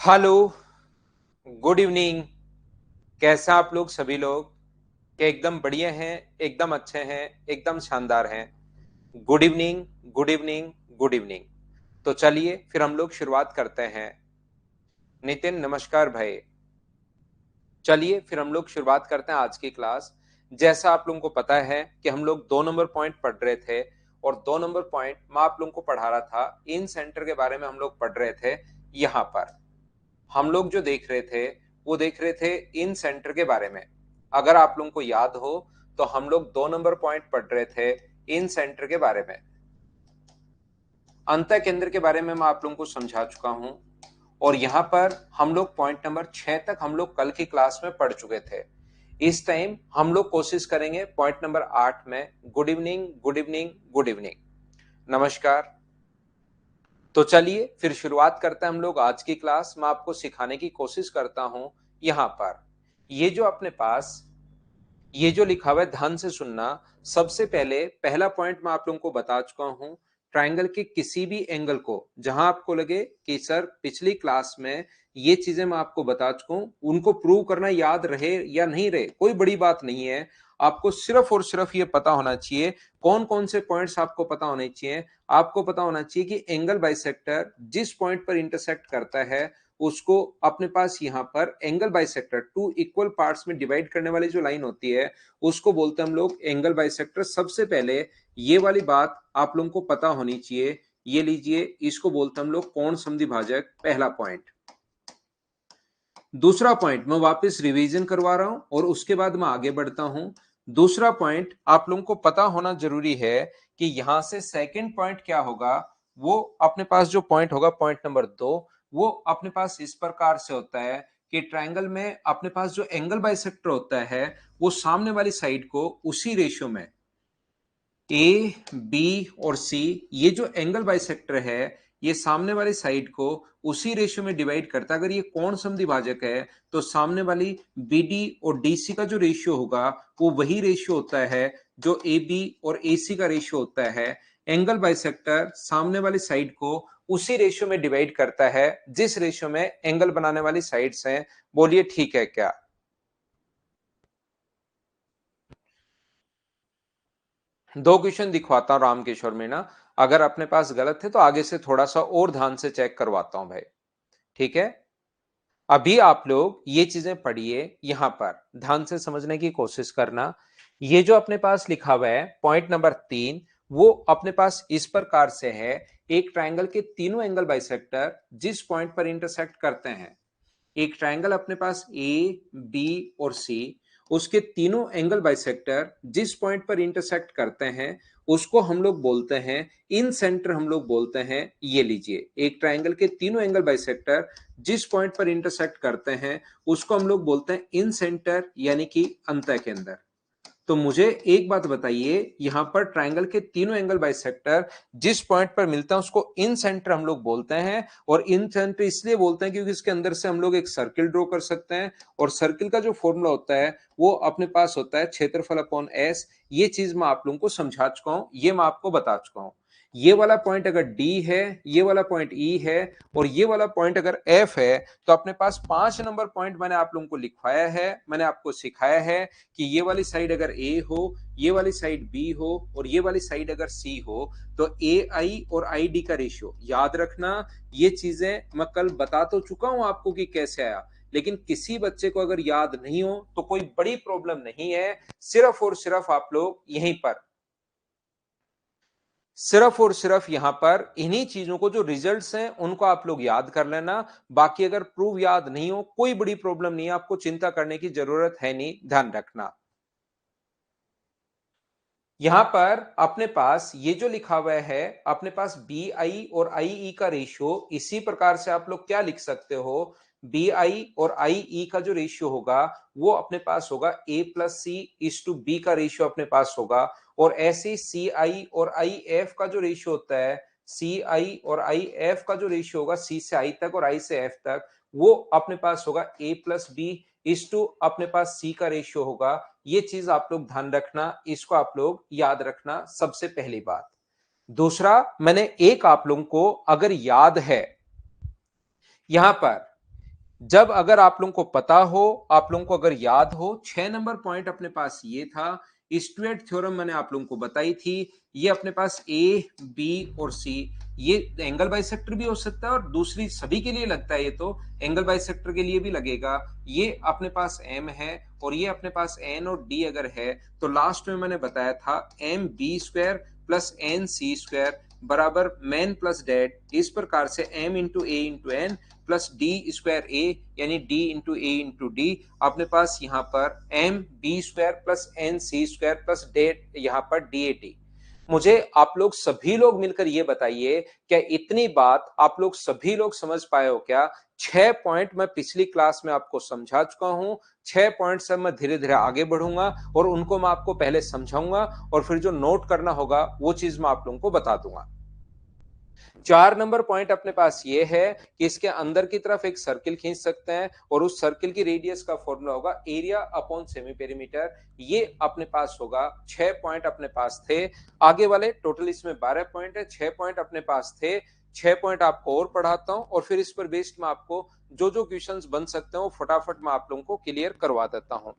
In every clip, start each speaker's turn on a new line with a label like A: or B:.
A: Hello, good evening. कैसा आप लोग सभी लोग? क्या एकदम बढ़िया हैं, एकदम अच्छे हैं, एकदम शानदार हैं? Good evening, good evening, good evening. तो चलिए फिर हम लोग शुरुआत करते हैं। नितिन नमस्कार भाई। चलिए फिर हम लोग शुरुआत करते हैं आज की क्लास। जैसा आप लोगों को पता है कि हम लोग 2 नंबर पॉइंट पढ़ रहे थे, और 2 नंबर पॉइंट मैं आप लोगों को पढ़ा रहा था। इन सेंटर के बारे में हम लोग पढ़ रहे थे। यहाँ पर हम लोग जो देख रहे थे वो देख रहे थे इन सेंटर के बारे में। अगर आप लोगों को याद हो तो हम लोग 2 नंबर पॉइंट पढ़ रहे थे इन सेंटर के बारे में। अंतः केंद्र के बारे में मैं आप लोगों को समझा चुका हूं, और यहां पर हम लोग पॉइंट नंबर 6 तक हम लोग कल की क्लास में पढ़ चुके थे। इस टाइम हम लोग कोशिश करेंगे पॉइंट नंबर 8 में। Good evening, good evening, good evening, नमस्कार। तो चलिए फिर शुरुआत करते हैं हम लोग आज की क्लास। मैं आपको सिखाने की कोशिश करता हूं। यहां पर ये जो अपने पास ये जो लिखा हुआ है, ध्यान से सुनना। सबसे पहले पहला पॉइंट मैं आप लोगों को बता चुका हूं। ट्रायंगल के किसी भी एंगल को जहां आपको लगे कि सर पिछली क्लास में ये चीजें मैं आपको बता चुका हूं, उनको प्रूव करना याद रहे या नहीं रहे कोई बड़ी बात नहीं है। आपको सिर्फ और सिर्फ ये पता होना चाहिए कौन कौन से पॉइंट्स आपको पता होने चाहिए। आपको पता होना चाहिए कि एंगल बाइसेक्टर जिस पॉइंट पर इंटरसेक्ट करता है उसको अपने पास यहाँ पर angle bisector, two equal parts में डिवाइड करने वाली जो लाइन होती है उसको बोलते हैं हम लोग एंगल बाइसेक्टर। सबसे पहले ये वाली बात आप लोगों को पता होनी चाहिए। ये लीजिए, इसको बोलते हैं हम लोग कोण समद्विभाजक, पहला पॉइंट। दूसरा पॉइंट मैं वापस रिवीजन करवा रहा हूं और उसके बाद मैं आगे बढ़ता हूं। दूसरा पॉइंट आप लोगों को पता होना जरूरी है कि यहां से सेकंड पॉइंट क्या होगा। वो अपने पास जो पॉइंट होगा पॉइंट नंबर 2, वो अपने पास इस प्रकार से होता है कि ट्रायंगल में अपने पास जो एंगल बाइसेक्टर होता है वो सामने वाली साइड को उसी रेशियो में ए, बी और सी, ये जो एंगल बाइसेक्टर है ये सामने वाली साइड को उसी रेशियो में डिवाइड करता है। अगर ये कोण समद्विभाजक है तो सामने वाली बी डी और डी सी का जो रेशियो होगा वो वही रेशियो होता है जो ए बी और ए सी का रेशियो होता है। एंगल बाइसेक्टर सामने वाली साइड को उसी रेशियो में डिवाइड करता है जिस रेशियो में एंगल बनाने वाली साइड्स हैं। बोलिए ठीक है क्या? दो क्वेश्चन दिखवाता हूं रामकिशोर मीणा। अगर अपने पास गलत है तो आगे से थोड़ा सा और ध्यान से चेक करवाता हूं भाई। ठीक है, अभी आप लोग ये चीजें पढ़िए, यहां पर ध्यान से समझने की कोशिश करना। ये जो अपने पास लिखा हुआ है पॉइंट नंबर 3, वो अपने पास इस प्रकार से है। एक ट्रायंगल के तीनों एंगल बाइसेक्टर जिस पॉइंट पर इंटरसेक्ट करते हैं, एक ट्रायंगल अपने पास ए, बी और सी, उसके तीनों एंगल बाइसेक्टर जिस पॉइंट पर इंटरसेक्ट करते हैं उसको हम लोग बोलते हैं इन सेंटर, हम लोग बोलते हैं। ये लीजिए, एक ट्रायंगल के तीनों एंगल बाइसेक्टर जिस पॉइंट पर इंटरसेक्ट करते हैं उसको हम लोग बोलते हैं इन सेंटर, यानी कि अंतः केंद्र। तो मुझे एक बात बताइए, यहां पर ट्रायंगल के तीनों एंगल बाइसेक्टर जिस पॉइंट पर मिलता है उसको इन सेंटर हम लोग बोलते हैं। और इन सेंटर इसलिए बोलते हैं क्योंकि इसके अंदर से हम लोग एक सर्किल ड्रॉ कर सकते हैं, और सर्किल का जो फॉर्मूला होता है वो अपने पास होता है क्षेत्रफल अपॉन एस। ये चीज मैं आप लोगों को समझा चुका हूं, ये मैं आपको बता चुका हूं। ये वाला पॉइंट अगर डी है, ये वाला पॉइंट ई है, और ये वाला पॉइंट अगर एफ है, तो अपने पास 5 नंबर पॉइंट मैंने आप लोगों को लिखवाया है, मैंने आपको सिखाया है कि ये वाली साइड अगर ए हो, ये वाली साइड बी हो, और ये वाली साइड अगर सी हो, तो ए आई और आई डी का रेशियो याद रखना। ये चीजें मैं कल बता तो चुका हूं आपको कि कैसे आया, लेकिन किसी बच्चे को अगर याद नहीं हो तो कोई बड़ी प्रॉब्लम नहीं है। सिर्फ और सिर्फ आप लोग यहीं पर, सिर्फ और सिर्फ यहां पर इन्हीं चीजों को जो रिजल्ट्स हैं उनको आप लोग याद कर लेना। बाकी अगर प्रूव याद नहीं हो कोई बड़ी प्रॉब्लम नहीं है, आपको चिंता करने की जरूरत है नहीं, ध्यान रखना। यहां पर अपने पास ये जो लिखा हुआ है, अपने पास बी आई और आई ई का रेशियो, इसी प्रकार से आप लोग क्या लिख सकते हो, बी आई और आई ई का जो रेशियो होगा वो अपने पास होगा A plus C is to B का रेशियो अपने पास होगा। और ऐसे सी आई और आई एफ का जो रेशियो होता है, सी आई और आई एफ का जो रेशियो होगा, सी से आई तक और आई से एफ तक, वो अपने पास होगा A plus B is to अपने पास सी का रेशियो होगा। ये चीज आप लोग ध्यान रखना, इसको आप लोग याद रखना, सबसे पहली बात। दूसरा, मैंने एक आप लोगों को अगर याद है, यहां पर जब अगर आप लोगों को पता हो, आप लोगों को अगर याद हो, 6 नंबर पॉइंट अपने पास ये था, स्टुअर्ट थ्योरम मैंने आप लोगों को बताई थी। ये अपने पास ए, बी और सी, ये एंगल बाइसेक्टर भी हो सकता है और दूसरी सभी के लिए लगता है, ये तो एंगल बाइसेक्टर के लिए भी लगेगा। ये अपने पास एम है और ये अपने पास एन और डी अगर है तो लास्ट में मैंने बताया था M B square plus N C square बराबर मैन प्लस डेड। इस प्रकार से M into A into N plus D square A यानी D into A into D, अपने पास यहाँ पर M B square plus N C square plus dad यहाँ पर डी ए टी। मुझे आप लोग सभी लोग मिलकर ये बताइए, क्या इतनी बात आप लोग सभी लोग समझ पाए हो क्या? 6 पॉइंट मैं पिछली क्लास में आपको समझा चुका हूं, 6 पॉइंट से मैं धीरे धीरे आगे बढ़ूंगा और उनको मैं आपको पहले समझाऊंगा और फिर जो नोट करना होगा वो चीज मैं आप लोगों को बता दूंगा। 4 नंबर पॉइंट अपने पास ये है कि इसके अंदर की तरफ एक सर्किल खींच सकते हैं और उस सर्किल की रेडियस का फॉर्मूला होगा एरिया अपॉन सेमी पेरीमीटर। ये अपने पास होगा। 6 पॉइंट अपने पास थे। आगे वाले टोटल इसमें 12 पॉइंट है, 6 पॉइंट अपने पास थे। 6 पॉइंट आपको और पढ़ाता हूं और फिर इस पर बेस्ड मैं आपको जो जो क्वेश्चंस बन सकते हैं वो फटाफट मैं आप लोगों को क्लियर करवा देता हूं।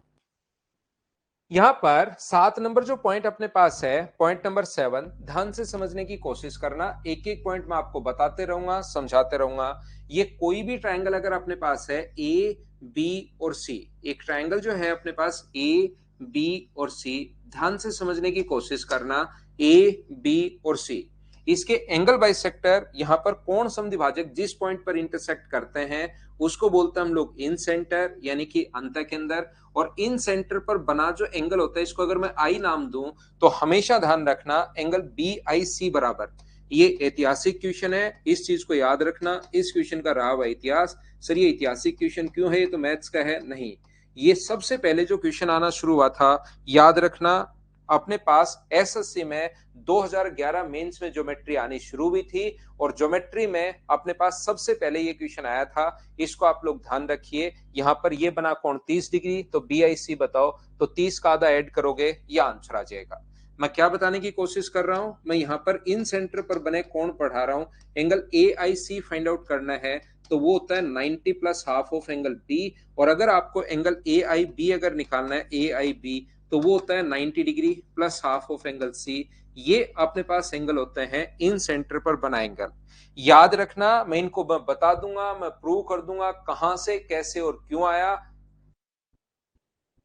A: यहां पर 7 नंबर जो पॉइंट अपने पास है, पॉइंट नंबर 7, ध्यान से समझने की कोशिश करना। एक एक पॉइंट मैं आपको बताते रहूंगा, समझाते रहूंगा। ये कोई भी ट्रायंगल अगर अपने पास है ए, बी और सी, एक ट्रायंगल जो है अपने पास ए, बी और सी, ध्यान से समझने की कोशिश करना। ए, बी और सी, इसके एंगल बाइसेक्टर यहां पर कोण समद्विभाजक जिस पॉइंट पर इंटरसेक्ट करते हैं उसको बोलते हैं हम लोग इन सेंटर यानी कि अंत के अंदर। और इन सेंटर पर बना जो एंगल होता है इसको अगर मैं आई नाम दूं तो हमेशा ध्यान रखना एंगल बी आई सी बराबर। ये ऐतिहासिक क्वेश्चन है, इस चीज को याद रखना। इस क्वेश्चन का रहा हुआ इतिहास। सर ये ऐतिहासिक क्वेश्चन क्यों है, ये तो मैथ्स का है? नहीं, ये सबसे पहले जो क्वेश्चन आना शुरू हुआ था, याद रखना, अपने पास एसएससी में 2011 मेंस में ज्योमेट्री आनी शुरू हुई थी और ज्योमेट्री में अपने पास सबसे पहले ये क्वेश्चन आया था। इसको आप लोग ध्यान रखिए। यहां पर ये बना कोण 30 डिग्री, तो बीआईसी बताओ, तो 30 का आधा ऐड करोगे ये आंसर आ जाएगा। मैं क्या बताने की कोशिश कर रहा हूं, मैं यहां पर इन सेंटर पर बने कोण पढ़ा रहा हूं। Angle A I C find out करना है तो वो होता है 90 plus half of angle B. और अगर आपको एंगल ए आई बी अगर निकालना है, ए आई बी, तो वो होता है 90 degree plus half of angle C. ये अपने पास एंगल होते हैं इन सेंटर पर बना एंगल। याद रखना, मैं इनको बता दूंगा, मैं प्रूव कर दूंगा कहां से कैसे और क्यों आया।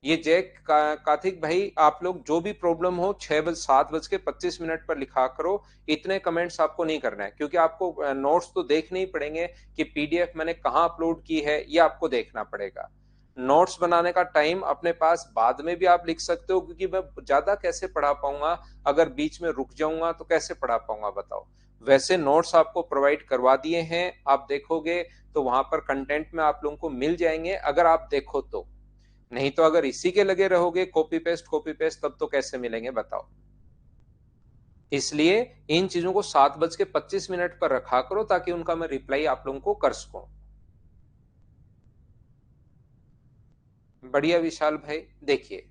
A: ये जय कार्तिक भाई, आप लोग जो भी प्रॉब्लम हो 7:25 पर लिखा करो। इतने कमेंट्स आपको नहीं करना है क्योंकि आपको नोट्स तो देखने ही पड़ेंगे कि पीडीएफ मैंने कहां अपलोड की है, ये आपको देखना पड़ेगा। नोट्स बनाने का टाइम अपने पास बाद में भी आप लिख सकते हो क्योंकि मैं ज्यादा कैसे पढ़ा पाऊंगा, अगर बीच में रुक जाऊंगा तो कैसे पढ़ा पाऊंगा बताओ। वैसे नोट्स आपको प्रोवाइड करवा दिए हैं, आप देखोगे तो वहां पर कंटेंट में आप लोगों को मिल जाएंगे अगर आप देखो तो। नहीं तो अगर इसी के लगे रहोगे कॉपी पेस्ट तब तो कैसे मिलेंगे बताओ। इसलिए इन चीजों को 7:25 पर रखा करो ताकि उनका मैं रिप्लाई आप लोगों को कर सकूं। बढ़िया विशाल भाई, देखिए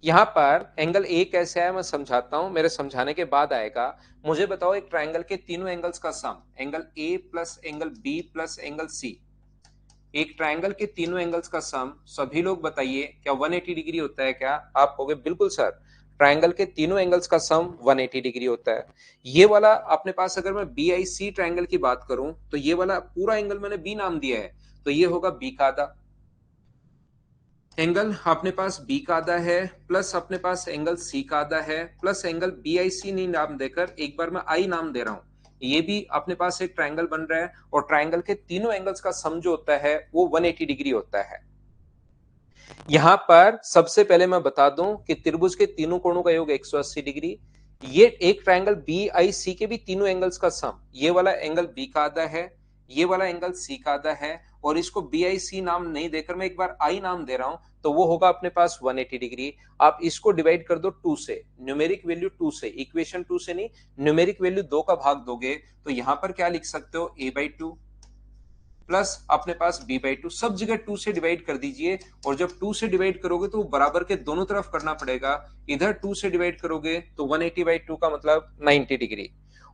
A: यहां पर एंगल ए कैसे आया मैं समझाता हूं, मेरे समझाने के बाद आएगा। मुझे बताओ एक ट्रायंगल के तीनों एंगल्स का sum, angle A plus angle B plus angle C, एक ट्रायंगल के तीनों एंगल्स का सम, सभी लोग बताइए क्या 180 डिग्री होता है? क्या आप कहोगे बिल्कुल सर, ट्रायंगल के तीनों एंगल्स का सम 180 डिग्री होता है। ये वाला अपने पास अगर मैं बी आई सी ट्रायंगल की बात करूं तो ये वाला पूरा एंगल मैंने बी नाम दिया है, तो ये होगा बी का आधा। एंगल अपने पास बी का आधा है प्लस अपने पास एंगल सी का आधा है प्लस एंगल बी आई सी नहीं नाम देकर एक बार मैं आई नाम दे रहा हूं, ये भी अपने पास एक ट्रायंगल बन रहा है और ट्रायंगल के तीनों एंगल्स का सम जो होता है वो 180 डिग्री होता है। यहां पर सबसे पहले मैं बता दूं कि त्रिभुज के तीनों कोणों का योग 180 डिग्री। ये एक ट्रायंगल बी आई सी के भी तीनों एंगल्स का सम, ये वाला एंगल बी का आधा है, ये वाला एंगल सी का आधा है और इसको बी आई सी नाम नहीं देकर मैं एक बार आई नाम दे रहा हूं, तो वो होगा अपने पास 180 डिग्री। आप इसको डिवाइड कर दो 2 से, न्यूमेरिक वैल्यू 2 से, इक्वेशन 2 से नहीं, न्यूमेरिक वैल्यू 2 का भाग दोगे तो यहां पर क्या लिख सकते हो, a/2 प्लस अपने पास b/2, सब जगह 2 से डिवाइड कर दीजिए। और जब 2 से डिवाइड करोगे तो बराबर के दोनों तरफ करना पड़ेगा। इधर 2 से डिवाइड करोगे तो 180/2 का मतलब 90 डिग्री।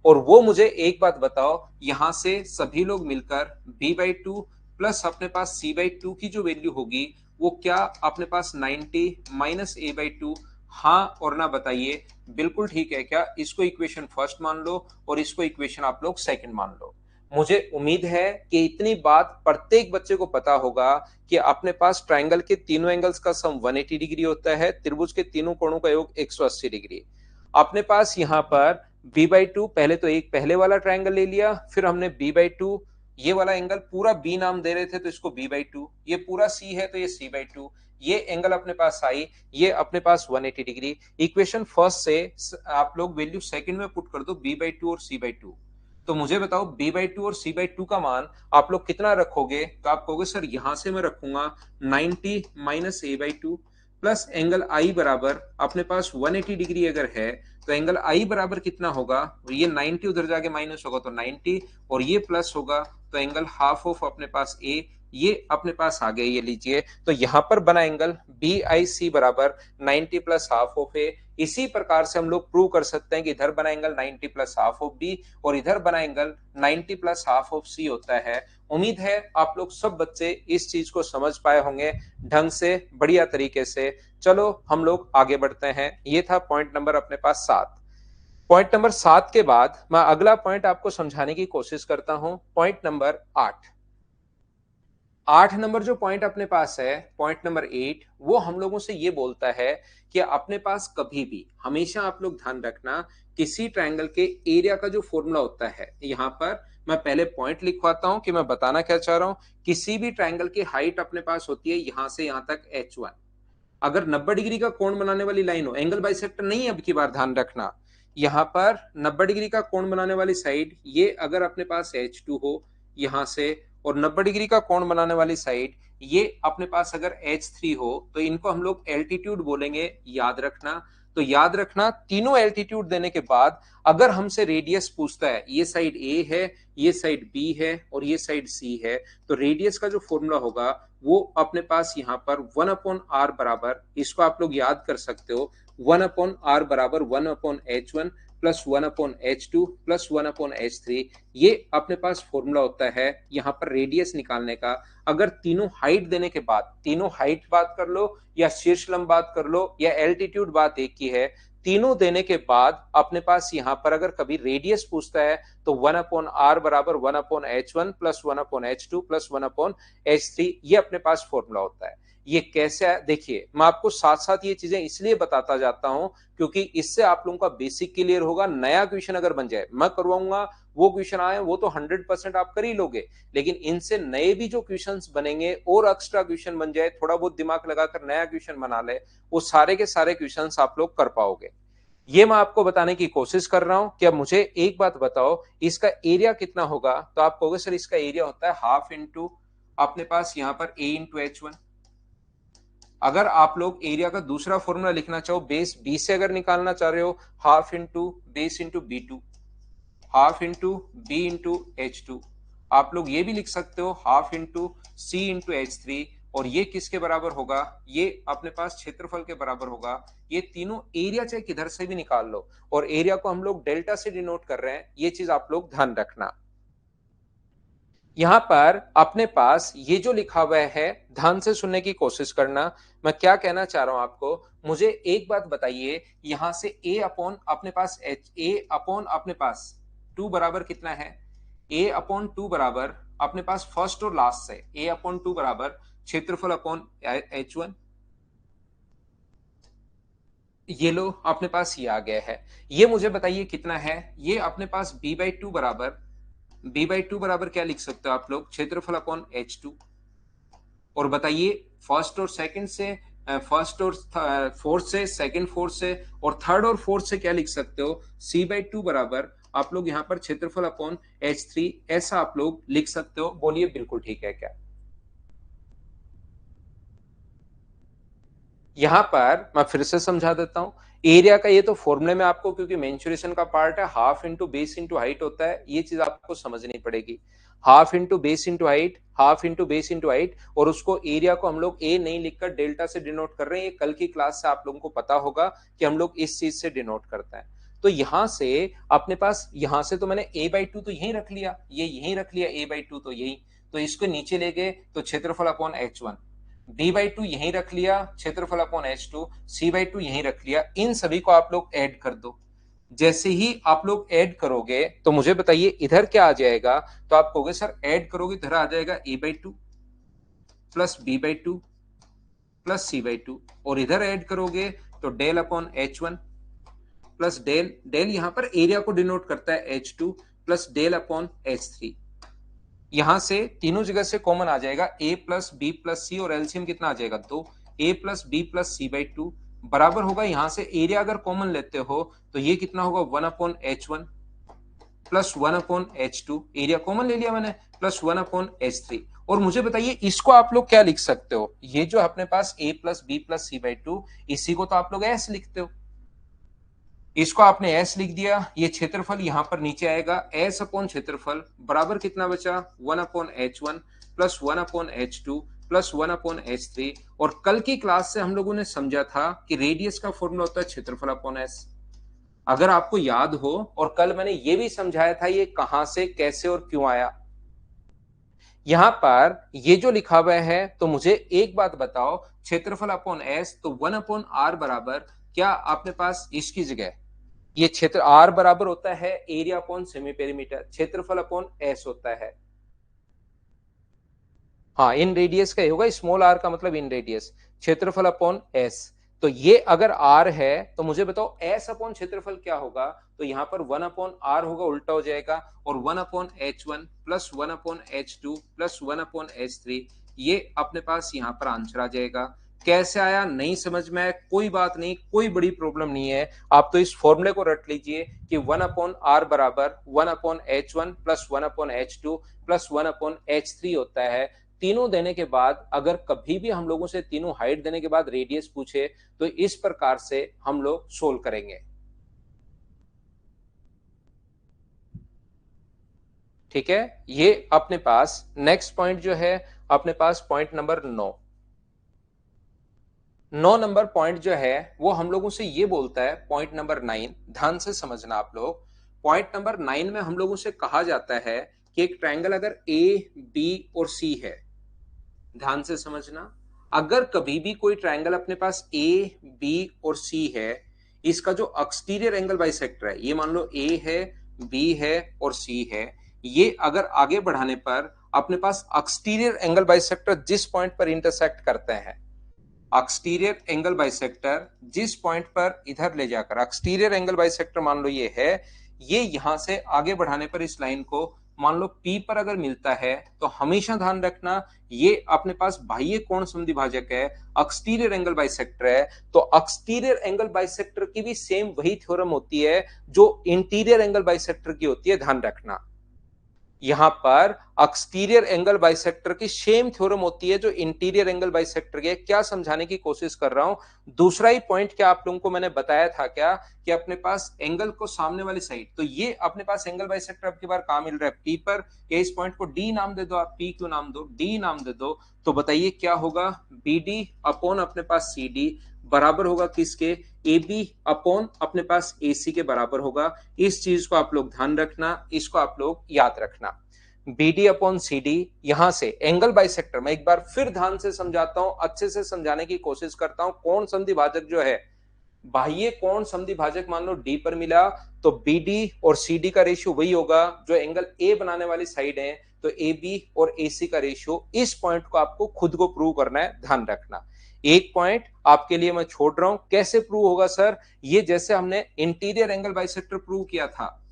A: और वो मुझे एक बात बताओ, यहां से सभी लोग मिलकर b/2 प्लस अपने पास c/2 की जो वैल्यू होगी वो क्या अपने पास 90 माइनस a/2। हाँ और ना बताइए, बिल्कुल ठीक है क्या? इसको इक्वेशन फर्स्ट मान लो और इसको इक्वेशन आप लोग सेकंड मान लो। मुझे उम्मीद है कि इतनी बात प्रत्येक बच्चे को पता होगा कि अपने पास ट्रायंगल के तीनों एंगल्स का सम 180 डिग्री होता है, त्रिभुज के तीनों कोणों का योग 180 डिग्री। अपने पास यहाँ पर b/2, पहले तो एक पहले वाला ट्रायंगल ले लिया, फिर हमने b/2, ये वाला एंगल पूरा b नाम दे रहे थे तो इसको b/2, ये पूरा c है तो ये c/2, ये एंगल अपने पास आई, ये अपने पास 180 डिग्री। इक्वेशन फर्स्ट से आप लोग वैल्यू सेकंड में पुट कर दो b/2 और c/2। तो मुझे बताओ b/2 और c/2 का मान आप लोग कितना रखोगे? तो आप कहोगे सर यहां से मैं रखूंगा 90 माइनस a/2 प्लस एंगल आई बराबर अपने पास 180 डिग्री अगर है तो एंगल आई बराबर कितना होगा? ये 90 उधर जाके माइनस होगा तो 90 और ये प्लस होगा तो एंगल हाफ ऑफ अपने पास ए, ये अपने पास आ गया, ये लीजिए। तो यहां पर बना एंगल बी आई सी बराबर 90 प्लस हाफ ऑफ ए। इसी प्रकार से हम लोग प्रूव कर सकते हैं कि इधर बना angle 90 plus half of B और इधर बना angle 90 plus half of C होता है। उम्मीद है आप लोग सब बच्चे इस चीज को समझ पाए होंगे ढंग से, बढ़िया तरीके से। चलो हम लोग आगे बढ़ते हैं। ये था पॉइंट नंबर अपने पास 7। पॉइंट नंबर 7 के बाद मैं अगला पॉइंट आपको समझाने की कोशिश करता हूं, पॉइंट नंबर 8। 8 नंबर जो पॉइंट अपने पास है, पॉइंट नंबर 8, वो हम लोगों से ये बोलता है कि अपने पास कभी भी हमेशा आप लोग ध्यान रखना, किसी ट्रायंगल के एरिया का जो फॉर्मूला होता है, यहां पर मैं पहले पॉइंट लिखवाता हूं कि मैं बताना क्या चाह रहा हूं। किसी भी ट्रायंगल की हाइट अपने पास होती है यहां से यहां तक h1। अगर 90 डिग्री का कोण बनाने वाली लाइन हो, एंगल बाइसेक्टर नहीं है, अब की बार ध्यान रखना, यहां पर 90 डिग्री का कोण बनाने वाली साइड ये अगर अपने पास H2 हो यहां से, और 90 डिग्री का कोण बनाने वाली साइड ये अपने पास अगर H3 हो, तो इनको हम लोग एल्टीट्यूड बोलेंगे, याद रखना। तो याद रखना, तीनों एल्टीट्यूड देने के बाद अगर हमसे रेडियस पूछता है, ये साइड A है, ये साइड B है और ये साइड C है, तो रेडियस का जो फॉर्मूला होगा वो अपने पास यहाँ पर 1/r बराबर, इसको आप लोग याद कर सकते हो, 1/r बराबर 1/h1 plus 1/h2 plus 1/h3, ये अपने पास फॉर्मूला होता है यहाँ पर रेडियस निकालने का। अगर तीनों हाइट देने के बाद, तीनों हाइट बात कर लो या शीर्ष लंब बात कर लो या एल्टीट्यूड बात एक ही है, तीनों देने के बाद अपने पास यहां पर अगर कभी रेडियस पूछता है तो 1/r बराबर 1/h1 plus 1/h2 plus 1/h3, ये अपने पास फॉर्मूला होता है। ये कैसे है देखिए, मैं आपको साथ साथ ये चीजें इसलिए बताता जाता हूं क्योंकि इससे आप लोगों का बेसिक क्लियर होगा। नया क्वेश्चन अगर बन जाए, मैं करवाऊंगा, वो क्वेश्चन आए वो तो 100% आप कर ही लोगे, लेकिन इनसे नए भी जो क्वेश्चंस बनेंगे और एक्स्ट्रा क्वेश्चन बन जाए, थोड़ा बहुत दिमाग लगाकर नया क्वेश्चन बना ले, वो सारे के सारे क्वेश्चंस आप लोग कर पाओगे। ये मैं आपको बताने की कोशिश कर रहा हूं कि अब मुझे एक बात बताओ, इसका एरिया कितना होगा? तो आप कहोगे सर इसका एरिया होता है हाफ इंटू अपने पास यहां पर a इंटू H1। अगर आप लोग एरिया का दूसरा फॉर्मूला लिखना चाहो, बेस बी से अगर निकालना चाह रहे हो, half into base into b2, half into B into H2। आप लोग ये भी लिख सकते हो half into C into H3, और ये किसके बराबर होगा? ये अपने पास क्षेत्रफल के बराबर होगा। ये तीनों एरिया चाहे किधर से भी निकाल लो, और एरिया को हम लोग डेल्टा से डिनोट कर रहे हैं, ये चीज आप लोग ध्यान रखना। यहां पर अपने पास ये जो लिखा हुआ है, ध्यान से सुनने की कोशिश करना, मैं क्या कहना चाह रहा हूं आपको। मुझे एक बात बताइए, यहां से a अपॉन अपने पास h, a अपॉन अपने पास 2 बराबर कितना है? a अपॉन 2 बराबर अपने पास फर्स्ट और लास्ट से a अपॉन 2 बराबर क्षेत्रफल अपॉन h1। ये लो अपने पास ये आ गया है। ये मुझे बताइए कितना है? ये अपने पास b/2 बराबर, b/2 बराबर क्या लिख सकते हो आप लोग? क्षेत्रफल अपॉन H2। और बताइए फर्स्ट और सेकंड से, फर्स्ट और फोर्थ से, सेकंड फोर्थ से, और थर्ड और फोर्थ से क्या लिख सकते हो? c/2 बराबर आप लोग यहाँ पर क्षेत्रफल अपॉन H3, ऐसा आप लोग लिख सकते हो। बोलिए बिल्कुल ठीक है क्या? यहां पर मैं फिर से समझा देता हूं, एरिया का ये तो फॉर्मूले में आपको, क्योंकि मेंसुरेशन का पार्ट है, half into base into height होता है, ये चीज आपको समझनी पड़ेगी। Half into base into height, half into base into height, और उसको एरिया को हम लोग ए नहीं लिखकर डेल्टा से डिनोट कर रहे हैं। ये कल की क्लास से आप लोगों को पता होगा कि हम लोग इस चीज से डिनोट करते हैं। तो यहां से अपने पास, यहां से तो मैंने a/2 तो यहीं रख लिया, ये यहीं रख लिया a/2 तो यही, तो इसको नीचे ले गए तो क्षेत्रफल अपॉन H1, b/2 यहीं रख लिया, क्षेत्रफल अपॉन H2, c/2 यहीं रख लिया। इन सभी को आप लोग ऐड कर दो। जैसे ही आप लोग ऐड करोगे तो मुझे बताइए इधर क्या आ जाएगा, तो आप कहोगे सर ऐड करोगे इधर आ जाएगा a/2 plus b/2 plus c/2, और इधर ऐड करोगे तो del upon H1 plus del, del यहां पर एरिया को डिनोट करता है H2 plus del upon H3। यहां से तीनों जगह से कॉमन आ जाएगा a प्लस बी प्लस सी, और एलसीएम कितना आ जाएगा 2, a plus B plus c/2 बराबर होगा, यहां से एरिया अगर कॉमन लेते हो तो ये कितना होगा 1/H1 plus 1/H2, area common ले लिया मैंने, प्लस 1/H3। और मुझे बताइए इसको आप लोग क्या लिख सकते हो, ये जो अपने पास a plus B plus c/2, इसी को तो आप लोग s लिखते हो। इसको आपने s लिख दिया, ये क्षेत्रफल यहां पर नीचे आएगा s अपॉन क्षेत्रफल बराबर कितना बचा 1/H1 plus 1/H2 plus 1/H3। और कल की क्लास से हम लोगों ने समझा था कि रेडियस का फॉर्मूला होता है क्षेत्रफल अपॉन s। अगर आपको याद हो, और कल मैंने ये भी समझाया था ये कहां से कैसे और क्यों आया। यहां पर ये जो लिखा हुआ है, तो मुझे एक बात बताओ, क्षेत्रफल अपॉन s, तो 1/r बराबर क्या आपने पास इसकी जगह ये क्षेत्र r बराबर होता है एरिया अपॉन सेमी पेरीमीटर, क्षेत्रफल अपॉन s होता है। हाँ, इन रेडियस का होगा, स्मॉल r का मतलब इन रेडियस, क्षेत्रफल अपॉन s। तो ये अगर r है तो मुझे बताओ s अपॉन क्षेत्रफल क्या होगा, तो यहां पर 1/r होगा, उल्टा हो जाएगा, और 1/H1 plus 1/H2 plus 1/H3, ये अपने पास यहां पर आंसर आ जाएगा। कैसे आया नहीं समझ में, कोई बात नहीं, कोई बड़ी प्रॉब्लम नहीं है, आप तो इस फॉर्मूले को रट लीजिए कि 1/r बराबर 1/H1 plus 1/H2 plus 1/H3 होता है। तीनों देने के बाद अगर कभी भी हम लोगों से तीनों हाइट देने के बाद रेडियस पूछे तो इस प्रकार से हम लोग सोल्व करेंगे। ठीक है, ये अपने पास नेक्स्ट पॉइंट जो है अपने पास पॉइंट नंबर 9 नंबर पॉइंट जो है वो हम लोगों से ये बोलता है, पॉइंट नंबर 9 ध्यान से समझना आप लोग। पॉइंट नंबर 9 में हम लोगों से कहा जाता है कि एक ट्रायंगल अगर ए बी और सी है, ध्यान से समझना, अगर कभी भी कोई ट्रायंगल अपने पास ए बी और सी है, इसका जो एक्सटीरियर एंगल बाइसेक्टर है, ये मान लो ए है बी है और सी है, ये अगर आगे बढ़ाने पर अपने पास एक्सटीरियर एंगल बाइसेक्टर जिस पॉइंट पर इंटरसेक्ट करते हैं, एक्सटीरियर एंगल बाइसेक्टर जिस पॉइंट पर इधर ले जाकर एक्सटीरियर एंगल बाइसेक्टर मान लो ये है, ये यहां से आगे बढ़ाने पर इस लाइन को मान लो P पर अगर मिलता है, तो हमेशा ध्यान रखना ये अपने पास बाह्य कोण समद्विभाजक है, एक्सटीरियर एंगल बाइसेक्टर है। तो एक्सटीरियर एंगल बाइसेक्टर की भी सेम वही थ्योरम होती है जो इंटीरियर एंगल बाइसेक्टर की होती है, ध्यान रखना। यहां पर एक्सटीरियर एंगल बाइसेक्टर की सेम थ्योरम होती है जो इंटीरियर एंगल बाइसेक्टर की है। क्या समझाने की कोशिश कर रहा हूं, दूसरा ही पॉइंट क्या आप लोगों को मैंने बताया था क्या, कि अपने पास एंगल को सामने वाली साइड, तो ये अपने पास एंगल बाइसेक्टर अब की बार कहां मिल रहा है पी पर, या इस पॉइंट को डी नाम दे दो, आप पी क्यों नाम दो, डी नाम दे दो। तो बताइए क्या होगा, बी डी अपॉन अपने पास सी डी बराबर होगा किसके, ए बी अपॉन अपने पास ए सी के बराबर होगा। इस चीज को आप लोग ध्यान रखना, इसको आप लोग याद रखना। B D upon C D, यहां से एंगल बाइसेक्टर, मैं एक बार फिर ध्यान से समझाता हूं, अच्छे से समझाने की कोशिश करता हूं। कोण संधिभाजक जो है, बाह्य कोण संधिभाजक मान लो डी पर मिला, तो बी डी और सी डी का रेशियो वही होगा जो एंगल ए बनाने वाली साइड है, तो ए बी और ए सी का रेशियो। इस पॉइंट को आपको खुद को प्रूव करना है, ध्यान रखना। एक पॉइंट आपके लिए मैं छोड़ रहा हूं, कैसे प्रूव होगा सर, ये जैसे हमने इंटीरियर एंगल बाइसेक्टर प्रूव किया था,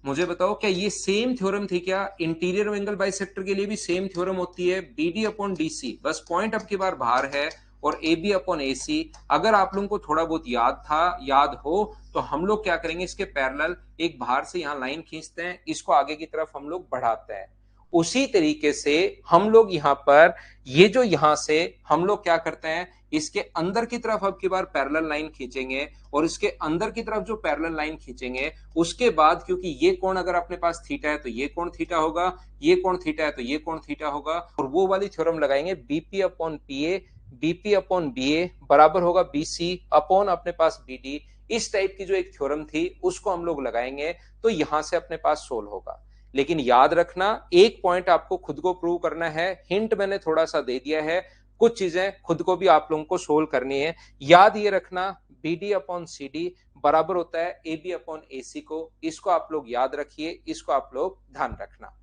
A: मुझे बताओ क्या ये सेम थ्योरम थी क्या, इंटीरियर एंगल बाइसेक्टर के लिए भी सेम थ्योरम होती है, B D upon D C, बस पॉइंट अब की बार बाहर है, और ए बी अपॉन ए सी। अगर आप लोगों को थोड़ा बहुत याद था, याद हो, तो हम लोग क्या करेंगे, इसके पैरेलल एक बाहर से यहां लाइन खींचते हैं, इसको आगे की तरफ हम लोग बढ़ाते हैं। उसी तरीके से हम लोग यहां पर ये जो यहां से हम लोग क्या करते हैं, इसके अंदर की तरफ अब की बार पैरेलल लाइन खींचेंगे, और इसके अंदर की तरफ जो पैरेलल लाइन खींचेंगे उसके बाद, क्योंकि ये कोण अगर अपने पास थीटा है तो ये कोण थीटा होगा, ये कोण थीटा है तो ये कोण थीटा होगा, और वो वाली थ्योरम लगाएंगे बीपी अपॉन पीए, बीपी अपॉन बीए बराबर होगा बीसी अपॉन अपने पास बीडी। इस टाइप की जो एक थ्योरम थी उसको हम लोग लगाएंगे, तो यहां से अपने पास सोल्व होगा। लेकिन याद रखना, एक पॉइंट आपको खुद को प्रूव करना है। हिंट मैंने थोड़ा सा दे दिया है, कुछ चीजें खुद को भी आप लोगों को सोल्व करनी है। याद ये रखना, BD अपॉन CD बराबर होता है AB अपॉन AC को। इसको आप लोग याद रखिए, इसको आप लोग ध्यान रखना।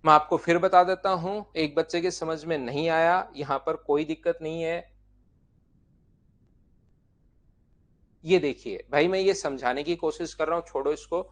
A: मैं आपको फिर बता देता हूं, एक बच्चे के समझ में नहीं आया, यहां पर कोई दिक्कत नहीं है। ये देखिए भाई, मैं ये समझाने की कोशिश कर रहा हूं, छोड़ो इसको।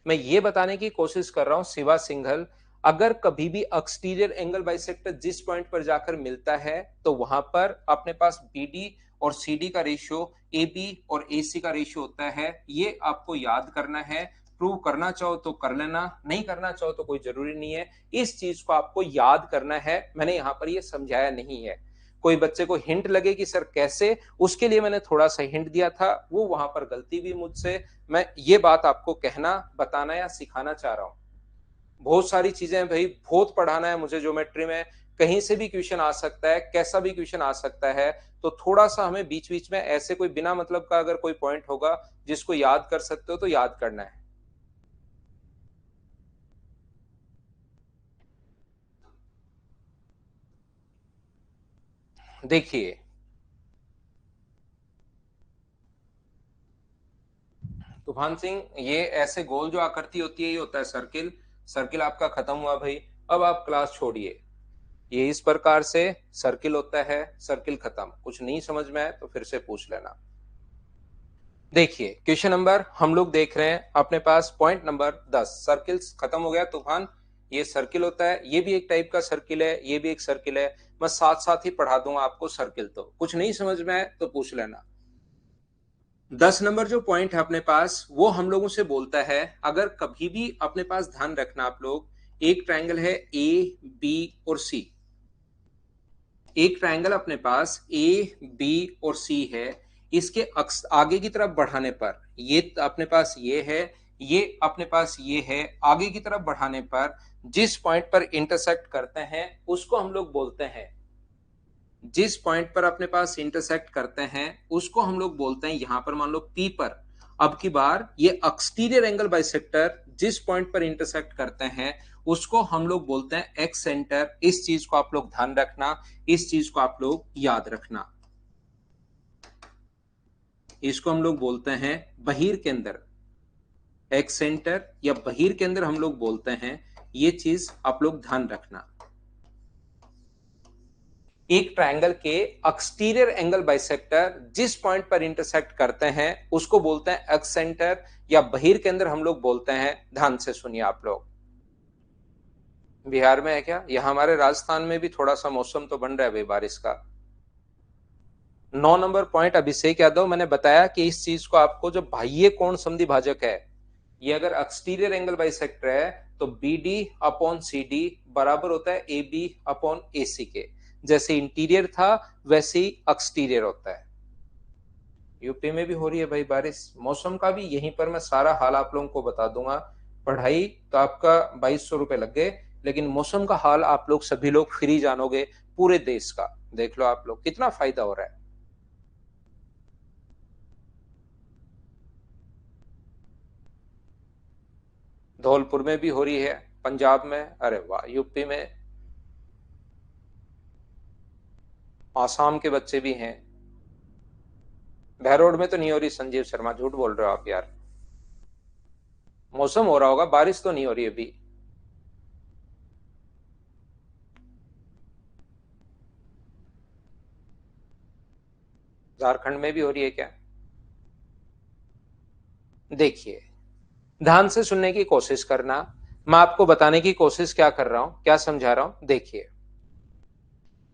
A: मैं ये बताने की कोशिश कर रहा हूं शिवा सिंघल, अगर कभी भी एक्सटीरियर एंगल बाइसेक्टर जिस पॉइंट पर जाकर मिलता है तो वहां पर अपने पास BD और CD का रेशियो AB और AC का रेशियो होता है। ये आपको याद करना है। प्रूव करना चाहो तो कर लेना, नहीं करना चाहो तो कोई जरूरी नहीं है। इस चीज को आपको याद करना है, मैंने यहां पर ये समझाया नहीं है। कोई बच्चे को हिंट लगे कि सर कैसे, उसके लिए मैंने थोड़ा सा हिंट दिया था, वो वहां पर गलती भी मुझसे। मैं ये बात आपको कहना, बताना या सिखाना चाह रहा हूं। बहुत सारी चीजें भाई, बहुत पढ़ाना है मुझे ज्योमेट्री में, कहीं से भी क्वेश्चन आ सकता है, कैसा भी क्वेश्चन आ सकता है। तो थोड़ा सा हमें बीच बीच में ऐसे कोई बिना मतलब का अगर कोई पॉइंट होगा जिसको याद कर सकते हो तो याद करना है। देखिए तूफान सिंह, ये ऐसे गोल जो आकृति होती है ये होता है सर्किल। सर्किल आपका खत्म हुआ भाई, अब आप क्लास छोड़िए। ये इस प्रकार से सर्किल होता है, सर्किल खत्म। कुछ नहीं समझ में आए तो फिर से पूछ लेना। देखिए क्वेश्चन नंबर हम लोग देख रहे हैं अपने पास पॉइंट नंबर 10, सर्किल खत्म हो गया तूफान। ये सर्किल होता है, ये भी एक टाइप का सर्किल है, ये भी एक सर्किल है। मैं साथ साथ ही पढ़ा दूंगा आपको सर्किल, तो कुछ नहीं समझ में आए तो पूछ लेना। 10 नंबर जो पॉइंट है अपने पास, वो हम लोगों से बोलता है, अगर कभी भी अपने पास ध्यान रखना आप लोग, एक ट्रायंगल है AB और C। एक ट्रायंगल अपने पास AB और C है। इसके आगे की तरफ बढ़ाने पर, ये अपने पास ये है, ये अपने पास ये है, आगे की तरफ बढ़ाने पर जिस पॉइंट पर इंटरसेक्ट करते हैं उसको हम लोग बोलते हैं, जिस पॉइंट पर अपने पास इंटरसेक्ट करते हैं उसको हम लोग बोलते हैं, यहां पर मान लो P पर। अब की बार ये एक्सटीरियर एंगल बाइसेक्टर जिस पॉइंट पर इंटरसेक्ट करते हैं उसको हम लोग बोलते हैं एक्स सेंटर। इस चीज को आप लोग ध्यान रखना, इस चीज को आप लोग याद रखना। इसको हम लोग बोलते हैं बहिर केंद्र, एक्स सेंटर या बहिर केंद्र हम लोग बोलते हैं। ये चीज आप लोग ध्यान रखना। एक ट्रायंगल के एक्सटीरियर एंगल बाइसेक्टर जिस पॉइंट पर इंटरसेक्ट करते हैं उसको बोलते हैं एक्स सेंटर या बहिर केंद्र हम लोग बोलते हैं। ध्यान से सुनिए आप लोग। बिहार में है क्या? यहां हमारे राजस्थान में भी थोड़ा सा मौसम तो बन रहा है भाई बारिश का। 9 नंबर पॉइंट अभिषेक यादव, मैंने बताया कि इस चीज को आपको, जो बाह्य कोण समद्वि भाजक है, ये अगर एक्सटीरियर एंगल बाइसेक्टर है तो BD अपॉन CD बराबर होता है AB अपॉन AC के। जैसे इंटीरियर था वैसे ही एक्सटीरियर होता है। यूपी में भी हो रही है भाई बारिश, मौसम का भी यहीं पर मैं सारा हाल आप लोगों को बता दूंगा। पढ़ाई तो आपका 2200 रुपए लग गए, लेकिन मौसम का हाल आप लोग सभी लोग फ्री जानोगे पूरे देश का। देख लो आप लोग कितना फायदा हो रहा है। धौलपुर में भी हो रही है, पंजाब में, अरे वाह, यूपी में, आसाम के बच्चे भी हैं। बहरोड में तो नहीं हो रही संजीव शर्मा, झूठ बोल रहे हो आप यार। मौसम हो रहा होगा, बारिश तो नहीं हो रही अभी। झारखंड में भी हो रही है क्या? देखिए ध्यान से सुनने की कोशिश करना, मैं आपको बताने की कोशिश क्या कर रहा हूं, क्या समझा रहा हूं। देखिए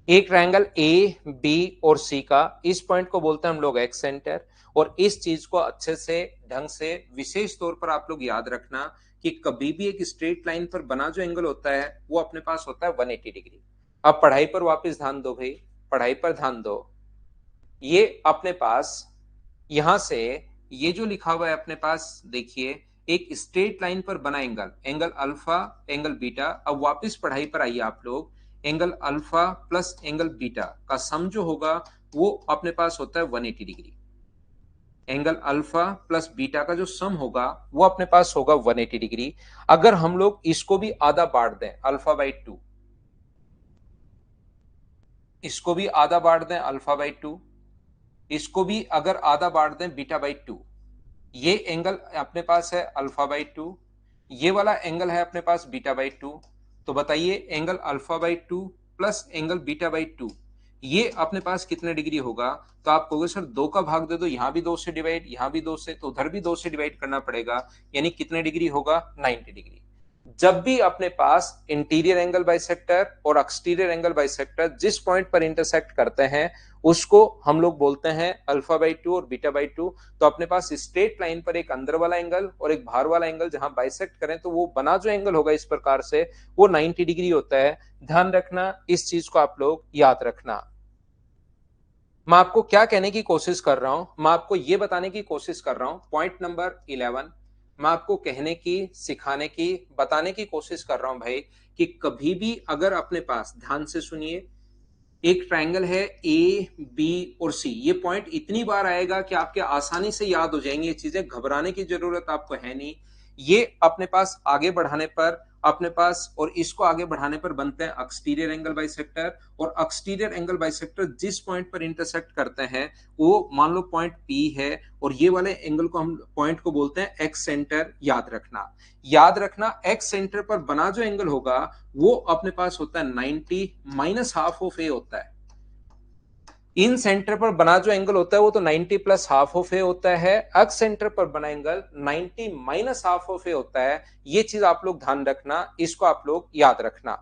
A: एक ट्रायंगल AB और C का, इस पॉइंट को बोलते हैं हम लोग एक्स सेंटर। और इस चीज को अच्छे से ढंग से विशेष तौर पर आप लोग याद रखना कि कभी भी एक स्ट्रेट लाइन पर बना जो एंगल होता है वो अपने पास होता है 180 डिग्री। अब पढ़ाई पर वापस ध्यान दो भाई, पढ़ाई पर ध्यान दो। ये अपने पास यहां से, ये जो लिखा हुआ है अपने पास, देखिए एक स्ट्रेट लाइन पर बना angle, angle alpha, angle beta. अब वापस पढ़ाई पर आइए आप लोग। Angle alpha plus angle beta का सम जो होगा वो अपने पास होता है 180 degree. Angle alpha plus beta का जो सम होगा वो अपने पास होगा 180 डिग्री। अगर हम लोग इसको भी आधा बांट दें अल्फा बाई 2, इसको भी आधा बांट दें अल्फा बाई 2, इसको भी अगर आधा बांट दें बीटा बाई 2, ये एंगल अपने पास है अल्फा बाई 2, ये वाला एंगल है अपने पास बीटा बाई 2। तो बताइए angle alpha by 2 plus angle beta by 2 ये अपने पास कितने डिग्री होगा? तो आप कहोगे सर 2 का भाग दे दो, यहां भी 2 से डिवाइड, यहां भी 2 से, तो उधर भी 2 से डिवाइड करना पड़ेगा, यानी कितने डिग्री होगा? 90 डिग्री। जब भी अपने पास इंटीरियर एंगल बाइसेक्टर और एक्सटीरियर एंगल बाइसेक्टर जिस पॉइंट पर इंटरसेक्ट करते हैं उसको हम लोग बोलते हैं अल्फा बाई 2 और बीटा बाई 2। तो अपने पास स्ट्रेट लाइन पर एक अंदर वाला एंगल और एक बाहर वाला एंगल जहां बाइसेक्ट करें तो वो बना जो एंगल होगा इस प्रकार से वो 90 डिग्री होता है। ध्यान रखना, इस चीज को आप लोग याद रखना। मैं आपको क्या कहने की कोशिश कर रहा हूं, मैं आपको यह बताने की कोशिश कर रहा हूं, पॉइंट नंबर 11 मैं आपको कहने की, सिखाने की, बताने की कोशिश कर रहा हूं भाई कि कभी भी अगर अपने पास, ध्यान से सुनिए, एक ट्रायंगल है ए बी और सी, ये पॉइंट इतनी बार आएगा कि आपके आसानी से याद हो जाएंगे ये चीजें, घबराने की जरूरत आपको है नहीं। ये अपने पास आगे बढ़ाने पर अपने पास और इसको आगे बढ़ाने पर बनते हैं एक्सटीरियर एंगल बाइसेक्टर, और एक्सटीरियर एंगल बाइसेक्टर जिस पॉइंट पर इंटरसेक्ट करते हैं वो मान लो पॉइंट पी है, और ये वाले एंगल को हम पॉइंट को बोलते हैं एक्स सेंटर। याद रखना, याद रखना, एक्स सेंटर पर बना जो एंगल होगा वो अपने पास होता है 90 माइनस हाफ ऑफ ए होता है। इन सेंटर पर बना जो एंगल होता है वो तो 90 प्लस हाफ ऑफ ए होता है, एक्स सेंटर पर बना एंगल 90 माइनस हाफ ऑफ ए होता है। ये चीज आप लोग ध्यान रखना, इसको आप लोग याद रखना।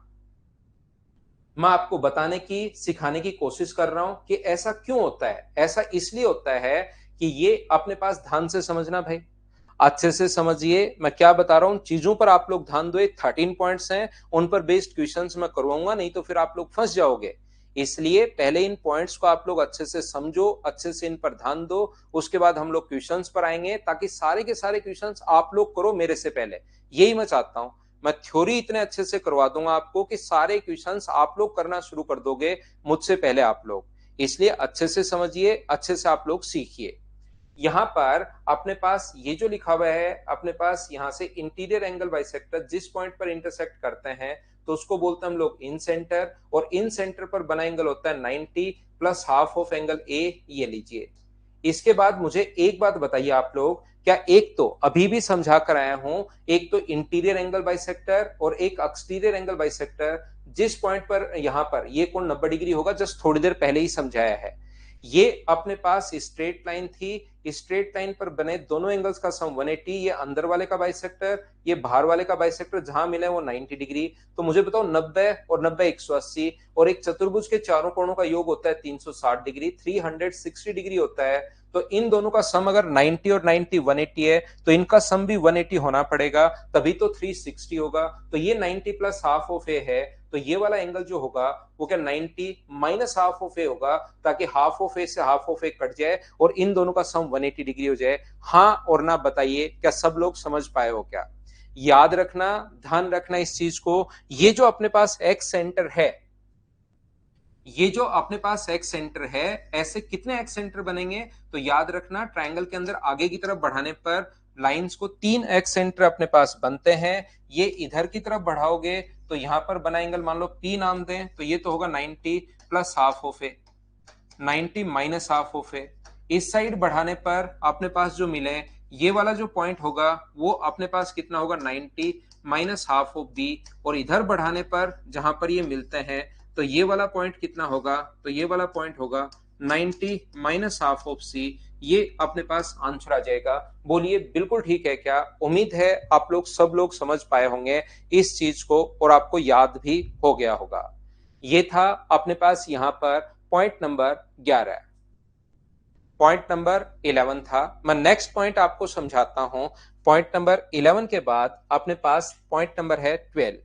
A: मैं आपको बताने की, सिखाने की कोशिश कर रहा हूं कि ऐसा क्यों होता है। ऐसा इसलिए होता है कि ये अपने पास, ध्यान से समझना भाई, अच्छे से समझिए मैं क्या बता रहा हूं, चीजों पर आप लोग ध्यान दो। 13 पॉइंट्स हैं, उन पर बेस्ड क्वेश्चंस मैं करवाऊंगा, नहीं तो फिर आप लोग फंस जाओगे। इसलिए पहले इन पॉइंट्स को आप लोग अच्छे से समझो, अच्छे से इन पर ध्यान दो, उसके बाद हम लोग क्वेश्चंस पर आएंगे, ताकि सारे के सारे क्वेश्चंस आप लोग करो मेरे से पहले। यही मैं चाहता हूं, मैं थ्योरी इतने अच्छे से करवा दूंगा आपको कि सारे क्वेश्चंस आप लोग करना शुरू कर दोगे मुझसे पहले आप लोग। इसलिए अच्छे से समझिए, अच्छे से आप लोग सीखिए। यहां पर अपने पास ये जो लिखा हुआ है, अपने पास यहां से इंटीरियर एंगल बाइसेक्टर जिस पॉइंट पर इंटरसेक्ट करते हैं तो उसको बोलते हैं हम लोग इन सेंटर, और इन सेंटर पर बना एंगल होता है 90 plus half of angle A, ये लीजिए। इसके बाद मुझे एक बात बताइए आप लोग, क्या एक तो अभी भी समझा कर आया हूं, एक तो इंटीरियर एंगल बाइसेक्टर और एक एक्सटीरियर एंगल बाइसेक्टर जिस पॉइंट पर यहां पर ये कोण 90 डिग्री होगा, जस्ट थोड़ी देर पहले ही समझाया है। ये अपने पास स्ट्रेट लाइन थी, स्ट्रेट लाइन पर बने दोनों एंगल्स का सम 180, ये अंदर वाले का बाइसेक्टर, ये बाहर वाले का बाइसेक्टर, जहां मिले वो 90 डिग्री। तो मुझे बताओ 90 और 90 180, और एक चतुर्भुज के चारों कोणों का योग होता है 360 डिग्री, 360 डिग्री होता है। तो इन दोनों का सम अगर 90 और 90 180 है तो इनका सम भी 180 होना पड़ेगा, तभी तो 360 होगा। तो ये 90 प्लस हाफ ऑफ ए है, तो ये वाला एंगल जो होगा वो क्या 90 माइनस हाफ ऑफ ए होगा, ताकि हाफ ऑफ ए से हाफ ऑफ ए कट जाए और इन दोनों का सम 180 डिग्री हो जाए। हाँ और ना बताइए, क्या सब लोग समझ पाए हो क्या? याद रखना, ध्यान रखना इस चीज को। ये जो अपने पास एक्स सेंटर है, ये जो अपने पास एक्स सेंटर है, ऐसे कितने एक्स सेंटर बनेंगे? तो याद रखना, ट्रायंगल के अंदर आगे की तरफ बढ़ाने पर लाइंस को 3 एक्स सेंटर अपने पास बनते हैं। ये इधर की तरफ बढ़ाओगे तो यहां पर बना एंगल मान लो पी नाम दें, तो ये तो होगा 90 plus half of A, 90 minus half of A. इस साइड बढ़ाने पर अपने पास जो मिले, ये वाला जो पॉइंट होगा वो अपने पास कितना होगा 90 माइनस हाफ ऑफ बी, और इधर बढ़ाने पर जहां पर ये मिलते हैं तो ये वाला पॉइंट कितना होगा, तो ये वाला पॉइंट होगा 90 माइनस हाफ ऑफ सी। ये अपने पास आंसर आ जाएगा। बोलिए बिल्कुल ठीक है क्या? उम्मीद है आप लोग सब लोग समझ पाए होंगे इस चीज को, और आपको याद भी हो गया होगा। ये था अपने पास यहां पर पॉइंट नंबर 11। पॉइंट नंबर 11 था। मैं नेक्स्ट पॉइंट आपको समझाता हूं। पॉइंट नंबर 11 के बाद अपने पास पॉइंट नंबर है 12।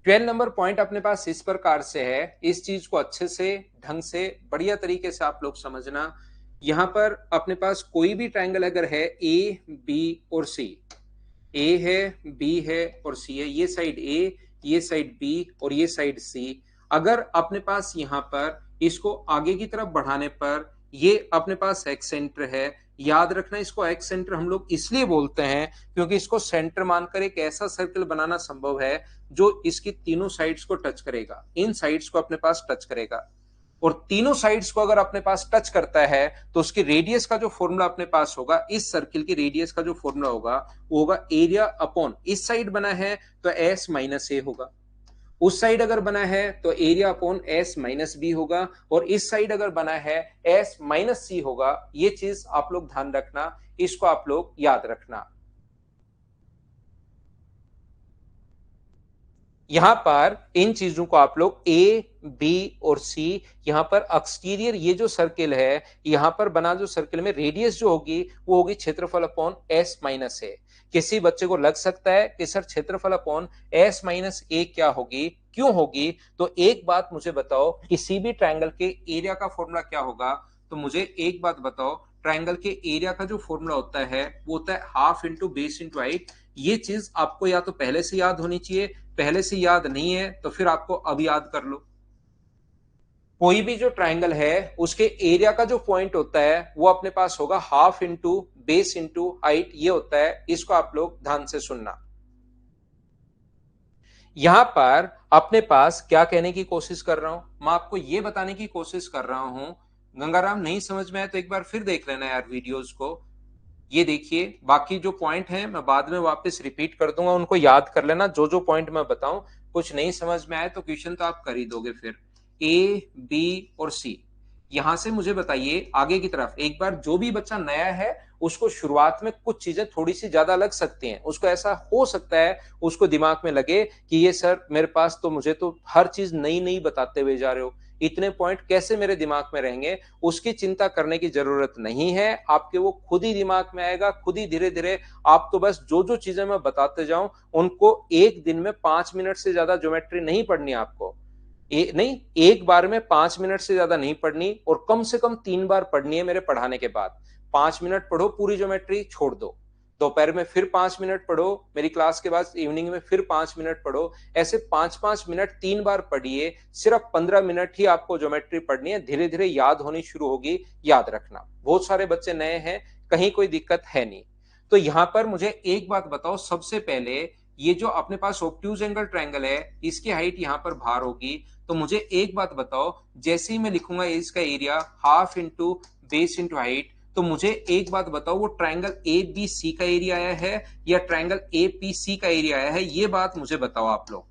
A: 12 नंबर पॉइंट अपने पास इस प्रकार से है, इस चीज को अच्छे से, ढंग से, बढ़िया तरीके से आप लोग समझना। यहां पर अपने पास कोई भी ट्रायंगल अगर है ए बी और सी, ए है, बी है और सी है, ये साइड ए, ये साइड बी और ये साइड सी, अगर अपने पास यहां पर इसको आगे की तरफ बढ़ाने पर ये अपने पास एक्स सेंटर है। याद रखना, इसको एक्स सेंटर हम लोग इसलिए बोलते हैं क्योंकि इसको सेंटर मानकर एक ऐसा सर्कल बनाना संभव है जो इसकी तीनों साइड्स को टच करेगा, इन साइड्स को अपने पास टच करेगा। और तीनों साइड्स को अगर अपने पास टच करता है तो उसकी रेडियस का जो फॉर्मूला अपने पास होगा, इस सर्किल की रेडियस का जो फॉर्मूला होगा वो होगा एरिया अपॉन, इस साइड बना है तो एस माइनस ए होगा, उस साइड अगर बना है तो area upon S minus B होगा, और इस साइड अगर बना है एस माइनस सी होगा। ये चीज आप लोग ध्यान रखना, इसको आप लोग याद रखना। यहां पर इन चीजों को आप लोग ए बी और सी, यहां पर एक्सटीरियर ये जो सर्किल है, यहां पर बना जो सर्किल में रेडियस जो होगी वो होगी क्षेत्रफल अपॉन एस माइनस ए। किसी बच्चे को लग सकता है कि सर क्षेत्रफल अपॉन एस माइनस ए क्या होगी, क्यों होगी? तो एक बात मुझे बताओ, किसी भी ट्रायंगल के एरिया का फॉर्मूला क्या होगा? तो मुझे एक बात बताओ, ट्रायंगल के एरिया का जो फॉर्मूला होता है वो होता है half into base into height. ये चीज आपको या तो पहले से याद होनी चाहिए, पहले से याद नहीं है तो फिर आपको अब याद कर लो। कोई भी जो ट्रायंगल है उसके एरिया का जो पॉइंट होता है वो अपने पास होगा half into base into height, ये होता है। इसको आप लोग ध्यान से सुनना। यहां पर अपने पास क्या कहने की कोशिश कर रहा हूं, मैं आपको ये बताने की कोशिश कर रहा हूं, गंगाराम नहीं समझ में आए तो एक बार फिर देख लेना यार वीडियोस को। ये देखिए, बाकी जो पॉइंट है मैं बाद में वापस रिपीट कर दूंगा, उनको याद कर लेना जो जो पॉइंट मैं बताऊं। कुछ नहीं समझ में आए तो क्वेश्चन तो आप कर ही दोगे। फिर ए बी और सी, यहां से मुझे बताइए आगे की तरफ। एक बार जो भी बच्चा नया है उसको शुरुआत में कुछ चीजें थोड़ी सी ज्यादा लग सकती हैं, उसको ऐसा हो सकता है उसको दिमाग में लगे कि ये सर मेरे पास तो, मुझे तो हर चीज नई नई बताते हुए जा रहे हो, इतने पॉइंट कैसे मेरे दिमाग में रहेंगे। उसकी चिंता करने की जरूरत नहीं है, आपके वो खुद ही दिमाग में आएगा, खुद ही धीरे धीरे। आप तो बस जो जो चीजें मैं बताते जाऊं उनको एक दिन में 5 मिनट से ज्यादा ज्योमेट्री नहीं पढ़नी आपको। नहीं, एक बार में 5 मिनट से ज्यादा नहीं पढ़नी, और कम से कम 3 बार पढ़नी है मेरे पढ़ाने के बाद। 5 मिनट पढ़ो पूरी ज्योमेट्री, छोड़ दो। दोपहर में फिर 5 मिनट पढ़ो, मेरी क्लास के बाद इवनिंग में फिर 5 मिनट पढ़ो। ऐसे 5-5 मिनट 3 बार पढ़िए। सिर्फ 15 मिनट ही आपको ज्योमेट्री पढ़नी है, धीरे धीरे याद होनी शुरू होगी। याद रखना, बहुत सारे बच्चे नए हैं, कहीं कोई दिक्कत है नहीं। तो यहां पर मुझे एक बात बताओ, सबसे पहले ये जो अपने पास ऑब्ट्यूज एंगल ट्रायंगल है इसकी हाइट यहां पर बाहर होगी। तो मुझे एक बात बताओ, जैसे ही मैं लिखूंगा इसका area half into base into height, तो मुझे एक बात बताओ, वो ट्रायंगल ए बी सी का एरिया आया है या ट्रायंगल ए पी सी का एरिया आया है? ये बात मुझे बताओ आप लोग।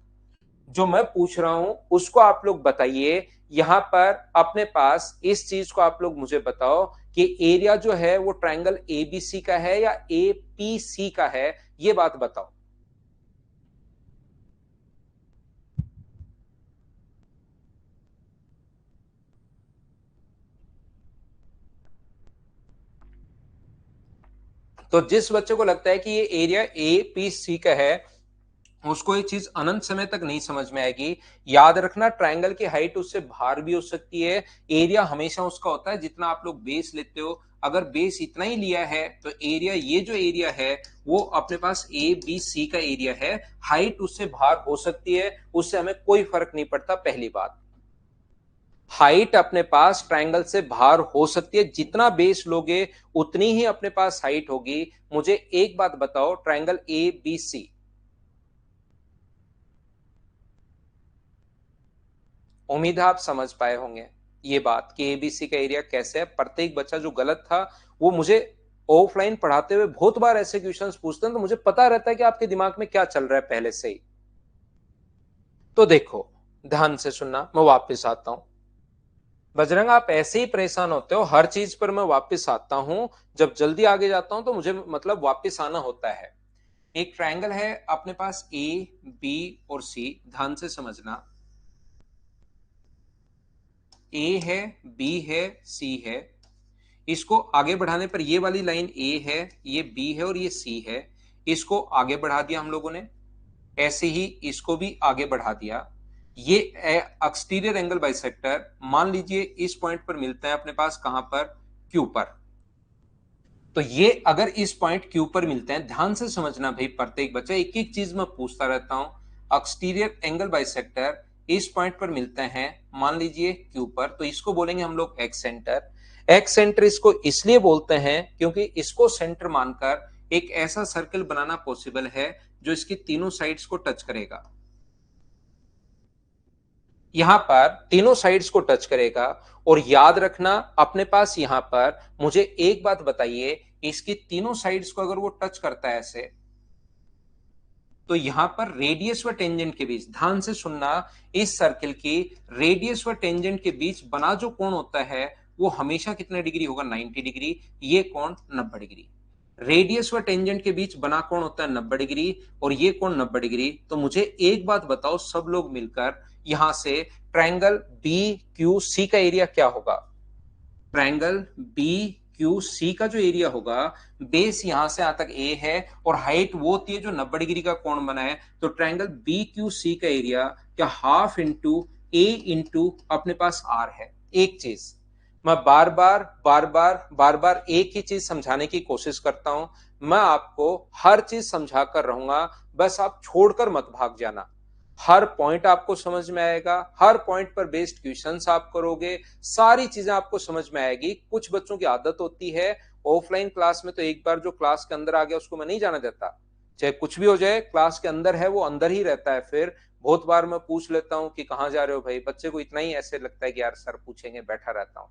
A: जो मैं पूछ रहा हूं उसको आप लोग बताइए। यहां पर अपने पास इस चीज को आप लोग मुझे बताओ कि एरिया जो है वो ट्रायंगल एबीसी का है या एपीसी का है, ये बात बताओ। तो जिस बच्चे को लगता है कि ये एरिया एपीसी का है उसको ये चीज अनंत समय तक नहीं समझ में आएगी। याद रखना, ट्रायंगल की हाइट उससे बाहर भी हो सकती है। एरिया हमेशा उसका होता है जितना आप लोग बेस लेते हो। अगर बेस इतना ही लिया है तो एरिया, ये जो एरिया है वो अपने पास ए बी सी का एरिया है। हाइट उससे बाहर हो सकती है, उससे हमें कोई फर्क नहीं पड़ता। पहली बात, हाइट अपने पास ट्रायंगल से बाहर हो सकती है, जितना बेस लोगे उतनी ही अपने पास हाइट होगी। मुझे एक बात बताओ, ट्रायंगल ए बी सी, उम्मीद है आप समझ पाए होंगे ये बात कि एबीसी का एरिया कैसे है। प्रत्येक बच्चा जो गलत था वो मुझे ऑफलाइन पढ़ाते हुए बहुत बार ऐसे क्वेश्चंस पूछते हैं, तो मुझे पता रहता है कि आपके दिमाग में क्या चल रहा है पहले से ही। तो देखो, ध्यान से सुनना, मैं वापस आता हूं। बजरंग, आप ऐसे ही परेशान होते हो, हर चीज पर मैं वापस आता हूं। जब जल्दी आगे जाता हूं तो मुझे मतलब वापस आना होता है। एक ट्रायंगल है अपने पास ए बी और सी, ध्यान से समझना। ए है, बी है, सी है। इसको आगे बढ़ाने पर ये वाली लाइन ए है, ये बी है और ये सी है। इसको आगे बढ़ा दिया हम लोगों ने, ऐसे ही इसको भी आगे बढ़ा दिया। ये एक्सटीरियर एंगल बाइसेक्टर मान लीजिए इस पॉइंट पर मिलते हैं अपने पास, कहां पर? क्यू पर। तो ये अगर इस पॉइंट क्यू पर मिलते हैं, ध्यान से समझना भाई, प्रत्येक बच्चा एक एक चीज मैं पूछता रहता हूं। एक्सटीरियर एंगल बाइसेक्टर इस पॉइंट पर मिलते हैं, मान लीजिए क्यू पर, तो इसको बोलेंगे हम लोग एक्स सेंटर। एक्स सेंटर इसको इसलिए बोलते हैं क्योंकि इसको सेंटर मानकर एक ऐसा सर्कल बनाना पॉसिबल है जो इसकी तीनों साइड्स को टच करेगा। यहां पर तीनों साइड्स को टच करेगा। और याद रखना अपने पास यहां पर, मुझे एक बात बताइए, इसकी तीनों साइड्स को अगर वो टच करता है ऐसे, तो यहां पर रेडियस व टेंजेंट के बीच, ध्यान से सुनना, इस सर्कल की रेडियस व टेंजेंट के बीच बना जो कोण होता है वो हमेशा कितने डिग्री होगा? 90 डिग्री। ये कोण 90 डिग्री। रेडियस व टेंजेंट के बीच बना कोण होता है 90 डिग्री, और ये कोण 90 डिग्री। तो मुझे एक बात बताओ सब लोग मिलकर, यहां से ट्रायंगल बी क्यू सी का एरिया क्या होगा? ट्रायंगल बी क्यू सी का जो एरिया होगा, बेस यहां से यहां तक ए है और हाइट वो होती है जो 90 डिग्री का कोण बना है, तो ट्रायंगल बी क्यू सी का एरिया क्या हाफ इंटू ए इंटू अपने पास आर है। एक चीज मैं बार बार एक ही चीज समझाने की कोशिश करता हूं, मैं आपको हर चीज समझा कर रहूंगा, बस आप छोड़कर मत भाग जाना। हर पॉइंट आपको समझ में आएगा, हर पॉइंट पर बेस्ड क्वेश्चंस आप करोगे, सारी चीजें आपको समझ में आएगी। कुछ बच्चों की आदत होती है ऑफलाइन क्लास में, तो एक बार जो क्लास के अंदर आ गया उसको मैं नहीं जाने देता, चाहे कुछ भी हो जाए, क्लास के अंदर है वो अंदर ही रहता है। फिर बहुत बार मैं पूछ लेता हूं कि कहां जा रहे हो भाई, बच्चे को इतना ही ऐसे लगता है कि यार सर पूछेंगे, बैठा रहता हूं।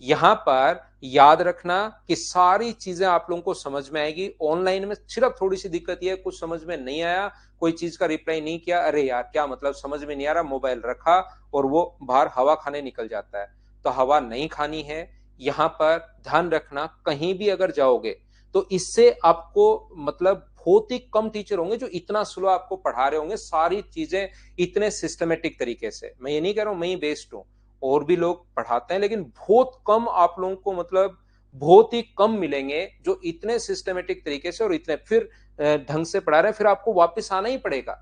A: यहां पर याद रखना कि सारी चीजें आप लोगों को समझ में आएगी। ऑनलाइन में सिर्फ थोड़ी सी दिक्कत यह है, कुछ समझ में नहीं आया, कोई चीज का रिप्लाई नहीं किया, अरे यार क्या मतलब, समझ में नहीं आ रहा, मोबाइल रखा और वो बाहर हवा खाने निकल जाता है। तो हवा नहीं खानी है। यहां पर ध्यान रखना, कहीं भी अगर जाओगे तो इससे आपको मतलब बहुत ही कम टीचर होंगे जो इतना स्लो आपको पढ़ा रहे होंगे, सारी चीजें इतने सिस्टमेटिक तरीके से। मैं ये नहीं कह रहा हूं मैं ही बेस्ट हूं, और भी लोग पढ़ाते हैं, लेकिन बहुत कम आप लोगों को, मतलब बहुत ही कम मिलेंगे जो इतने सिस्टमेटिक तरीके से और इतने फिर ढंग से पढ़ा रहे हैं। फिर आपको वापस आना ही पड़ेगा,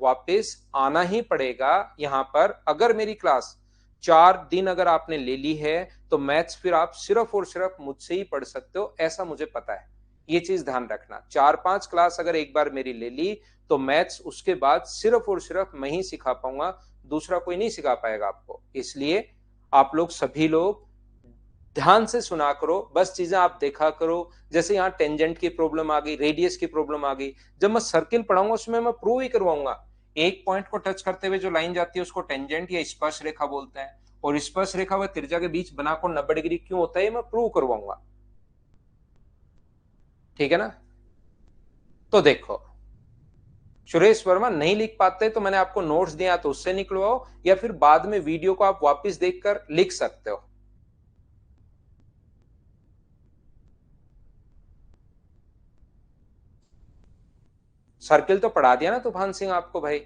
A: वापस आना ही पड़ेगा यहां पर। अगर मेरी क्लास 4 दिन अगर आपने ले ली है तो मैथ्स फिर आप सिर्फ और सिर्फ मुझसे ही पढ़ सकते हो, ऐसा मुझे पता है। ये चीज ध्यान रखना, 4-5 क्लास अगर एक बार मेरी ले ली तो मैथ्स उसके बाद सिर्फ और सिर्फ मैं ही सिखा पाऊंगा, दूसरा कोई नहीं सिखा पाएगा आपको। इसलिए आप लोग सभी लोग ध्यान से सुना करो, बस चीजें आप देखा करो। जैसे यहाँ टेंजेंट की प्रॉब्लम आ गई, रेडियस की प्रॉब्लम आ गई, जब मैं सर्किल पढ़ाऊंगा उसमें मैं प्रूव ही करवाऊंगा। एक पॉइंट को टच करते हुए जो लाइन जाती है उसको टेंजेंट या स्पर्श रेखा बोलते हैं, और स्पर्श रेखा व त्रिज्या के बीच बना कोण 90 डिग्री क्यों होता है, मैं प्रूव करवाऊंगा। ठीक है ना? तो देखो, सुरेश वर्मा नहीं लिख पाते तो मैंने आपको नोट्स दिया तो उससे निकलवाओ, या फिर बाद में वीडियो को आप वापस देखकर लिख सकते हो। सर्किल तो पढ़ा दिया ना तूफान सिंह आपको भाई।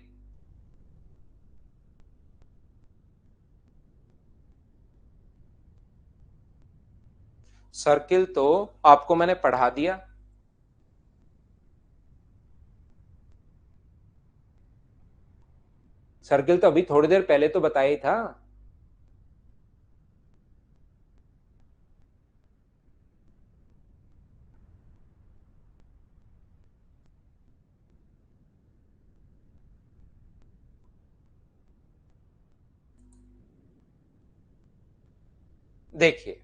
A: सर्किल तो आपको मैंने पढ़ा दिया। सर्किल तो अभी थोड़ी देर पहले तो बताया ही था। देखिए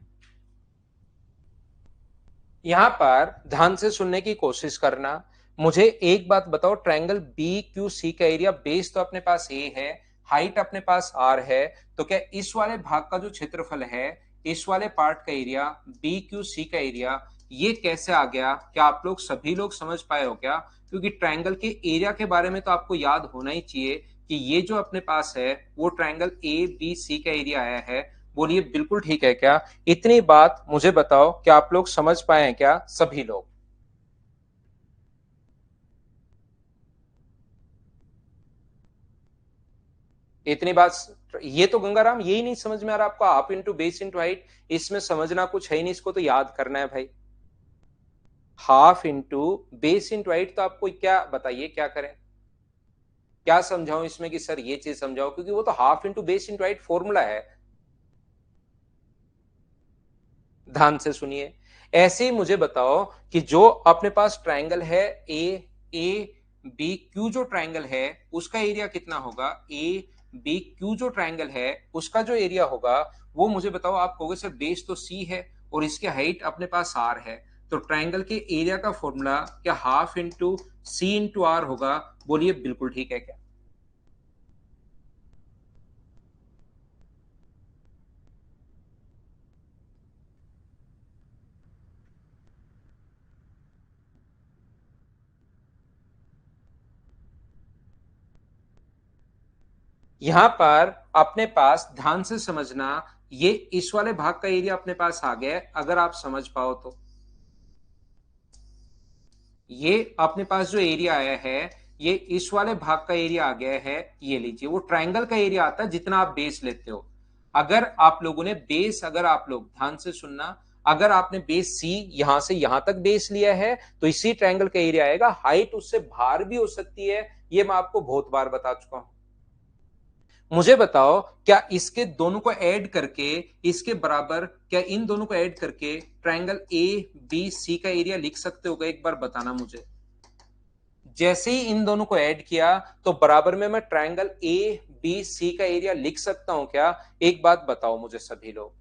A: यहां पर ध्यान से सुनने की कोशिश करना। मुझे एक बात बताओ, ट्रायंगल बी क्यू सी का एरिया, बेस तो अपने पास ए है, हाइट अपने पास आर है, तो क्या इस वाले भाग का जो क्षेत्रफल है, इस वाले पार्ट का एरिया, बी क्यू सी का एरिया, ये कैसे आ गया? क्या आप लोग सभी लोग समझ पाए हो क्या? क्योंकि ट्रायंगल के एरिया के बारे में तो आपको याद होना ही चाहिए कि ये जो अपने पास है वो ट्रायंगल ए बी सी का एरिया आया है। बोलिए बिल्कुल ठीक है क्या? इतनी बात मुझे बताओ, क्या आप लोग समझ पाए हैं क्या सभी लोग? इतनी बात, ये तो गंगाराम यही नहीं समझ में आ रहा आपको, half into base into height, इसमें समझना कुछ है ही नहीं, इसको तो याद करना है भाई। Half into base into height, तो आपको क्या बताइए क्या करें, क्या समझाऊं इसमें कि सर ये चीज समझाओ, क्योंकि वो तो half into base into height formula है। ध्यान से सुनिए, ऐसे ही मुझे बताओ कि जो अपने पास ट्रायंगल है ए, ए बी क्यू, जो ट्रायंगल है उसका एरिया कितना होगा? ए बी क्यू जो ट्रायंगल है उसका जो एरिया होगा वो मुझे बताओ। आप कहोगे सर बेस तो सी है और इसके हाइट अपने पास आर है, तो ट्रायंगल के एरिया का फॉर्मूला क्या half into C into R होगा? बोलिए बिल्कुल ठीक है क्या? यहां पर अपने पास ध्यान से समझना, ये इस वाले भाग का एरिया अपने पास आ गया है, अगर आप समझ पाओ तो। ये अपने पास जो एरिया आया है ये इस वाले भाग का एरिया आ गया है। ये लीजिए, वो ट्रायंगल का एरिया आता है जितना आप बेस लेते हो। अगर आप लोगों ने बेस, अगर आप लोग ध्यान से सुनना, अगर आपने बेस सी यहां से यहां तक बेस लिया है तो इसी ट्रायंगल का एरिया आएगा। हाइट उससे बाहर भी हो सकती है, ये मैं आपको बहुत बार बता चुका हूं। मुझे बताओ, क्या इसके दोनों को ऐड करके इसके बराबर, क्या इन दोनों को ऐड करके ट्रायंगल ए बी सी का एरिया लिख सकते हो? एक बार बताना मुझे। जैसे ही इन दोनों को ऐड किया तो बराबर में मैं ट्रायंगल ए बी सी का एरिया लिख सकता हूं क्या? एक बात बताओ मुझे सभी लोग।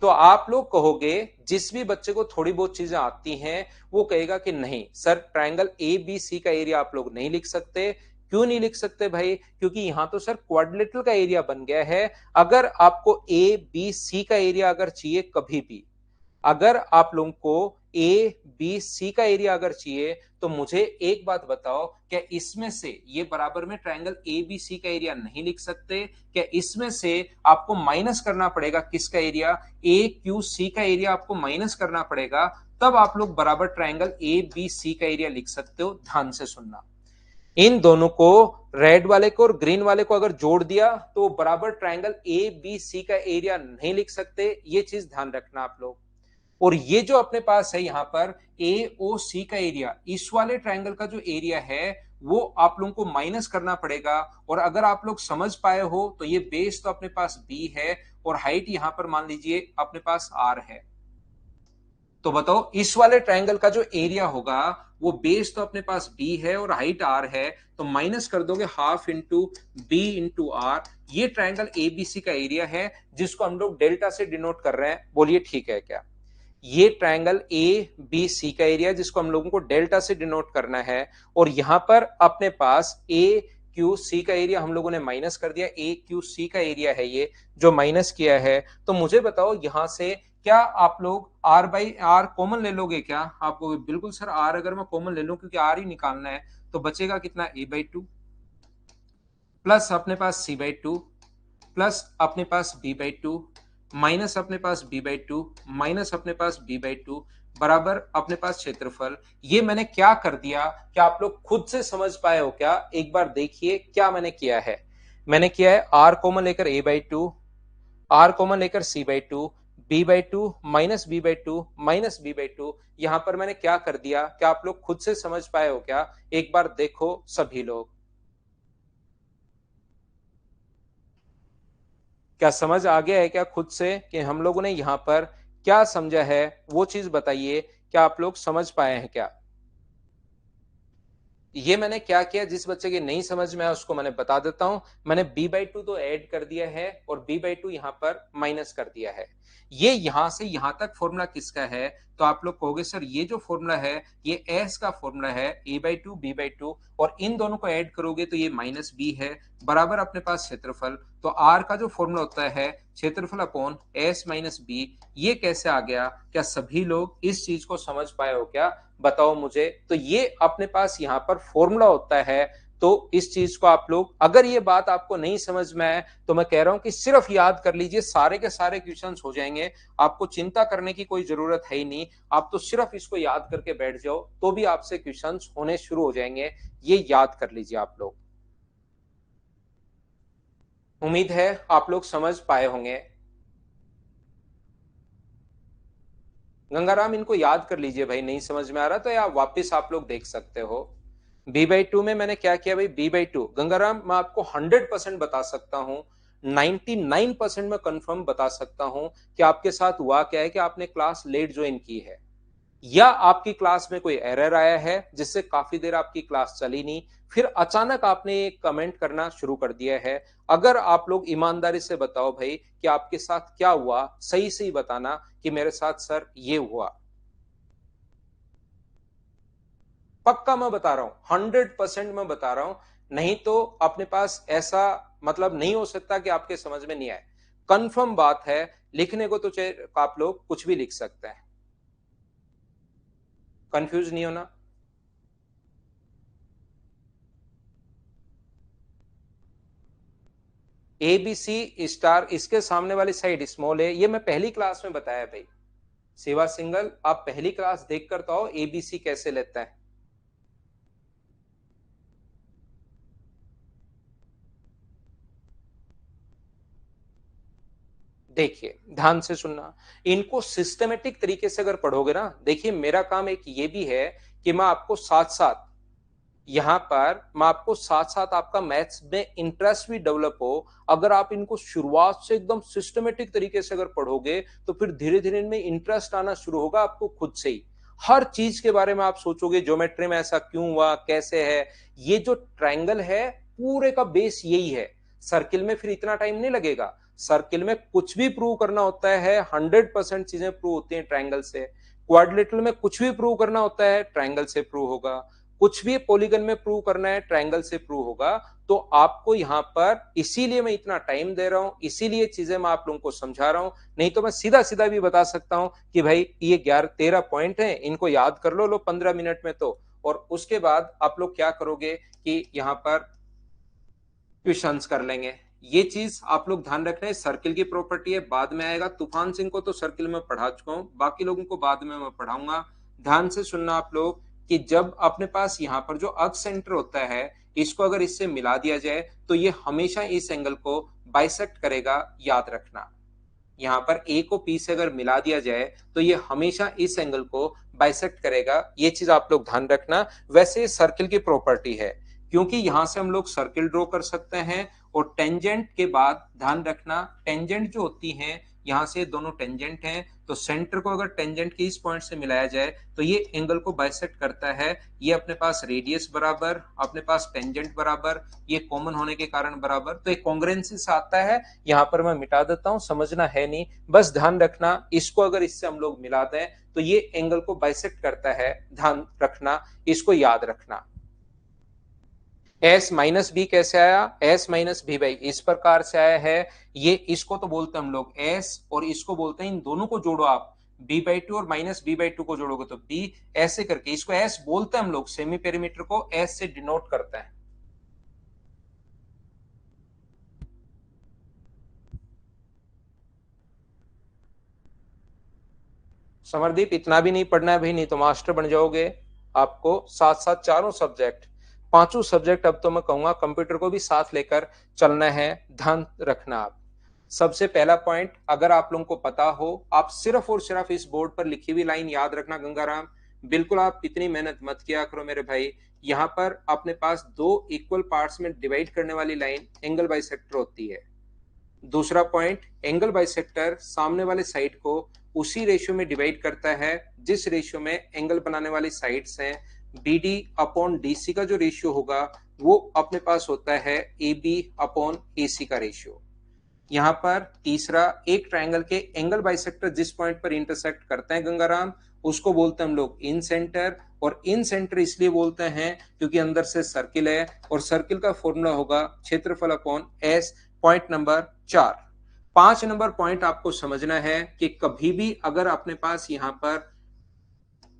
A: तो आप लोग कहोगे, जिस भी बच्चे को थोड़ी बहुत चीजें आती हैं वो कहेगा कि नहीं sir, triangle A B C का एरिया आप लोग नहीं लिख सकते। क्यों नहीं लिख सकते भाई? क्योंकि यहां तो सर क्वाड्रिलेटरल का एरिया बन गया है। अगर आपको ए बी सी का एरिया अगर चाहिए कभी भी, अगर आप लोगों को ए बी सी का एरिया अगर चाहिए तो मुझे एक बात बताओ, क्या इसमें से ये बराबर में ट्रायंगल ए बी सी का एरिया नहीं लिख सकते? क्या इसमें से आपको माइनस करना पड़ेगा किसका एरिया? ए क्यू सी का एरिया आपको माइनस करना पड़ेगा, तब आप लोग बराबर ट्रायंगल ए बी सी का एरिया लिख सकते हो। ध्यान से सुनना, इन दोनों को, रेड वाले को और ग्रीन वाले को अगर जोड़ दिया तो बराबर ट्रायंगल ए बी सी का एरिया नहीं लिख सकते। ये चीज ध्यान रखना आप लोग। और ये जो अपने पास है यहां पर ए ओ सी का एरिया, इस वाले ट्रायंगल का जो एरिया है वो आप लोगों को माइनस करना पड़ेगा। और अगर आप लोग समझ पाए हो तो ये बेस तो अपने पास बी है और हाइट यहां पर मान लीजिए अपने पास आर है। तो बताओ, इस वाले ट्रायंगल का जो एरिया होगा वो बेस तो अपने पास बी है और हाइट आर है, तो माइनस कर दोगे half into B into R. ये ट्रायंगल एबीसी का एरिया है जिसको हम लोग डेल्टा से डिनोट कर रहे हैं। बोलिए ठीक है क्या? ये ट्रायंगल ए बी सी का एरिया जिसको हम लोगों को डेल्टा से डिनोट करना है। और यहां पर अपने पास ए क्यू सी का एरिया हम लोगों ने माइनस कर दिया। ए क्यू सी का एरिया है ये जो माइनस किया है। तो मुझे बताओ यहां से क्या आप लोग आर बाई आर कॉमन ले लोगे क्या? आपको बिल्कुल सर, आर अगर मैं कॉमन ले लूं क्योंकि आर ही निकालना है, तो बचेगा कितना? ए बाई टू प्लस अपने पास सी बाई टू प्लस अपने पास बी बाई टू माइनस अपने पास बी बाई टू माइनस अपने पास बी बाई टू बराबर अपने पास क्षेत्रफल। ये मैंने क्या कर दिया, क्या आप लोग खुद से समझ पाए हो क्या? एक बार देखिए क्या मैंने किया है। मैंने किया है आर कॉमन लेकर A by two, R common लेकर C by two, B by two minus B by two minus B by two. यहां पर मैंने क्या कर दिया, क्या आप लोग खुद से समझ पाए हो क्या? एक बार देखो सभी लोग, क्या समझ आ गया है क्या खुद से कि हम लोगों ने यहां पर क्या समझा है? वो चीज बताइए, क्या आप लोग समझ पाए हैं क्या? ये मैंने क्या किया, जिस बच्चे के नहीं समझ में आया उसको मैंने बता देता हूं। मैंने b बाई टू तो ऐड कर दिया है और b बाई टू यहां पर माइनस कर दिया है। ये यहां से यहां तक फॉर्मूला किसका है? तो आप लोग कहोगे सर ये जो फॉर्मूला है ये s का फॉर्मूला है, a by two B by two, और इन दोनों को ऐड करोगे तो ये माइनस बी है बराबर अपने पास क्षेत्रफल। तो r का जो फॉर्मूला होता है क्षेत्रफल अपॉन s माइनस बी। ये कैसे आ गया? क्या सभी लोग इस चीज को समझ पाए हो क्या? बताओ मुझे। तो ये अपने पास यहां पर फॉर्मूला होता है। तो इस चीज को आप लोग, अगर ये बात आपको नहीं समझ में आए तो मैं कह रहा हूं कि सिर्फ याद कर लीजिए, सारे के सारे क्वेश्चंस हो जाएंगे। आपको चिंता करने की कोई जरूरत है ही नहीं, आप तो सिर्फ इसको याद करके बैठ जाओ तो भी आपसे क्वेश्चंस होने शुरू हो जाएंगे। ये याद कर लीजिए आप लोग। उम्मीद है आप लोग समझ पाए होंगे। गंगाराम, इनको याद कर लीजिए भाई, नहीं समझ में आ रहा तो या वापस आप लोग देख सकते हो। बी बाई टू में मैंने क्या किया भाई? बी बाई टू, गंगाराम मैं आपको 100% बता सकता हूं, 99% में कंफर्म बता सकता हूं कि आपके साथ हुआ क्या है कि आपने क्लास लेट ज्वाइन की है। या आपकी क्लास में कोई एरर आया है जिससे काफी देर आपकी क्लास चली नहीं, फिर अचानक आपने एक कमेंट करना शुरू कर दिया है। अगर आप लोग ईमानदारी से बताओ भाई कि आपके साथ क्या हुआ, सही सही बताना कि मेरे साथ सर ये हुआ। पक्का मैं बता रहा हूं, 100% मैं बता रहा हूं। नहीं तो अपने पास ऐसा मतलब नहीं हो सकता कि आपके समझ में नहीं आए। कंफर्म बात है, लिखने को तो चाहे आप लोग कुछ भी लिख सकते हैं। कंफ्यूज नहीं होना। ए बी सी स्टार, इसके सामने वाली साइड स्मॉल है, ये मैं पहली क्लास में बताया भाई। सेवा सिंगल आप पहली क्लास देखकर तो आओ एबीसी कैसे लेता है। देखिए ध्यान से सुनना, इनको सिस्टमेटिक तरीके से अगर पढ़ोगे ना, देखिए मेरा काम एक ये भी है कि मैं आपको साथ साथ यहां पर मैं आपको साथ साथ आपका मैथ्स में इंटरेस्ट भी डेवलप हो। अगर आप इनको शुरुआत से एकदम सिस्टमेटिक तरीके से अगर पढ़ोगे तो फिर धीरे धीरे इनमें इंटरेस्ट आना शुरू होगा आपको खुद से ही। हर चीज के बारे में आप सोचोगे, ज्योमेट्री में ऐसा क्यों हुआ, कैसे है। ये जो ट्रायंगल है पूरे का बेस यही है। सर्किल में फिर इतना टाइम नहीं लगेगा। सर्किल में कुछ भी प्रूव करना होता है 100% चीजें प्रूव होती हैं ट्रायंगल से। क्वाड्रिलेटरल में कुछ भी प्रूव करना होता है ट्रायंगल से प्रूव होगा। कुछ भी पॉलीगन में प्रूव करना है ट्रायंगल से प्रूव होगा। तो आपको यहां पर इसीलिए मैं इतना टाइम दे रहा हूं, इसीलिए चीजें मैं आप लोगों को समझा रहा हूं। नहीं तो मैं सीधा सीधा भी बता सकता हूं कि भाई ये 11-13 पॉइंट हैं, इनको याद कर लो 15 मिनट में तो। और उसके बाद आप लोग क्या करोगे कि यहां पर क्वेश्चंस कर लेंगे। ये चीज आप लोग ध्यान रखना है, सर्किल की प्रॉपर्टी है, बाद में आएगा। तूफान सिंह को तो सर्किल में पढ़ा चुका हूं, बाकी लोगों को बाद में मैं पढ़ाऊंगा। ध्यान से सुनना आप लोग कि जब अपने पास यहाँ पर जो अर्क सेंटर होता है, इसको अगर इससे मिला दिया जाए तो ये हमेशा इस एंगल को बाइसेक्ट करेगा, याद रखना। यहाँ पर ए को पी से अगर मिला दिया जाए तो ये हमेशा इस एंगल को बाइसेक्ट करेगा, ये चीज आप लोग ध्यान रखना। वैसे सर्किल की प्रॉपर्टी है, क्योंकि यहां से हम लोग सर्किल ड्रॉ कर सकते हैं। और टेंजेंट के बाद ध्यान रखना, टेंजेंट जो होती है, यहाँ से दोनों टेंजेंट हैं, तो सेंटर को अगर टेंजेंट के इस पॉइंट से मिलाया जाए तो ये एंगल को बाइसेक्ट करता है। ये अपने पास रेडियस बराबर, अपने पास टेंजेंट बराबर, ये कॉमन होने के कारण बराबर, तो एक कॉन्ग्रुएंसी से आता है। यहाँ पर मैं मिटा देता हूं, समझना है नहीं, बस ध्यान रखना। इसको अगर इससे हम लोग मिला दें तो ये एंगल को बाइसेक्ट करता है, ध्यान रखना, इसको याद रखना। एस माइनस बी कैसे आया, एस माइनस बी भाई इस प्रकार से आया है। ये इसको तो बोलते हैं हम लोग एस, और इसको बोलते हैं, इन दोनों को जोड़ो आप, b/2 और माइनस b/2 को जोड़ोगे तो b, ऐसे करके इसको एस बोलते हैं हम लोग। सेमी पेरीमीटर को एस से डिनोट करते हैं। समरदीप इतना भी नहीं पढ़ना है भाई, नहीं तो मास्टर बन जाओगे। आपको साथ साथ चारों सब्जेक्ट, पांचों सब्जेक्ट, अब तो मैं कहूंगा कंप्यूटर को भी साथ लेकर चलना है, ध्यान रखना आप। सबसे पहला पॉइंट, अगर आप लोगों को पता हो, आप सिर्फ और सिर्फ इस बोर्ड पर लिखी हुई लाइन याद रखना गंगाराम। बिल्कुल आप इतनी मेहनत मत किया करो मेरे भाई। यहां पर अपने पास दो इक्वल पार्ट्स में डिवाइड करने वाली लाइन एंगल बाइसेक्टर होती है। दूसरा पॉइंट, एंगल बाइसेक्टर सामने वाले साइड को उसी रेशियो में डिवाइड करता है जिस रेशियो में एंगल बनाने वाली साइड्स हैं। B D upon D C का जो रेशियो होगा वो अपने पास होता है ए बी अपॉन ए सी का रेशियो। यहाँ पर तीसरा, एक ट्रायंगल के एंगल बाइसेक्टर जिस पॉइंट पर इंटरसेक्ट करते हैं गंगाराम, उसको बोलते हैं हम लोग इन सेंटर। और इन सेंटर इसलिए बोलते हैं क्योंकि अंदर से सर्किल है, और सर्किल का फॉर्मूला होगा क्षेत्रफल upon S. Point number 4। 5 number point आपको समझना है कि कभी भी अगर अपने पास यहाँ पर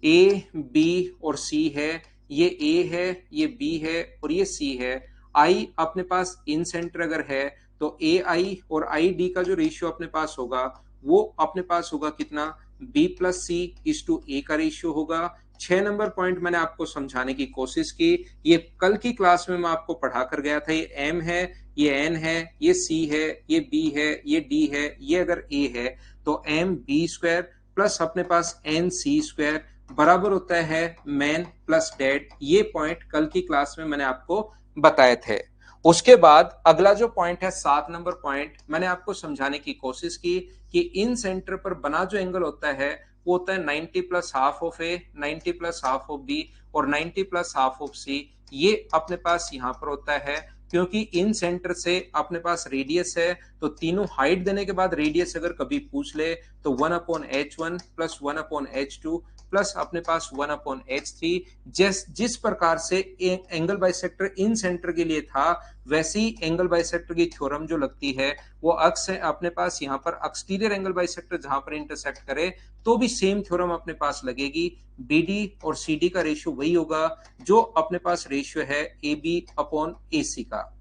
A: ए बी और सी है, ये ए है, ये बी है और ये सी है, आई अपने पास इन सेंटर अगर है तो ए आई और आई डी का जो रेशियो अपने पास होगा वो अपने पास होगा कितना, B plus C is to A का रेशियो होगा। 6 नंबर पॉइंट मैंने आपको समझाने की कोशिश की, ये कल की क्लास में मैं आपको पढ़ा कर गया था। ये एम है, ये एन है, ये सी है, ये बी है, ये डी है, ये अगर ए है तो एम बी स्क्वायर प्लस अपने पास एन सी स्क्वायर बराबर होता है मैन प्लस डेड। ये पॉइंट कल की क्लास में मैंने आपको बताए थे। उसके बाद अगला जो पॉइंट है 7 नंबर पॉइंट, मैंने आपको समझाने की कोशिश की कि इन सेंटर पर बना जो एंगल होता है वो होता है 90 plus half of A, 90 plus half of B और 90 प्लस हाफ ऑफ सी। ये अपने पास यहाँ पर होता है, क्योंकि इन सेंटर से अपने पास रेडियस है, तो तीनों हाइट देने के बाद रेडियस अगर कभी पूछ ले तो 1/h1 प्लस 1/h2 प्लस अपने पास 1/h3। जिस प्रकार से एंगल बाइसेक्टर इन सेंटर के लिए था, वैसी एंगल बाइसेक्टर की थ्योरम जो लगती है वो अक्स है अपने पास यहाँ पर एक्सटीरियर एंगल बाइसेक्टर जहां पर इंटरसेक्ट करे तो भी सेम थ्योरम अपने पास लगेगी। बीडी और सीडी का रेशियो वही होगा जो अपने पास रेशियो है ए बी अपॉन ए सी का।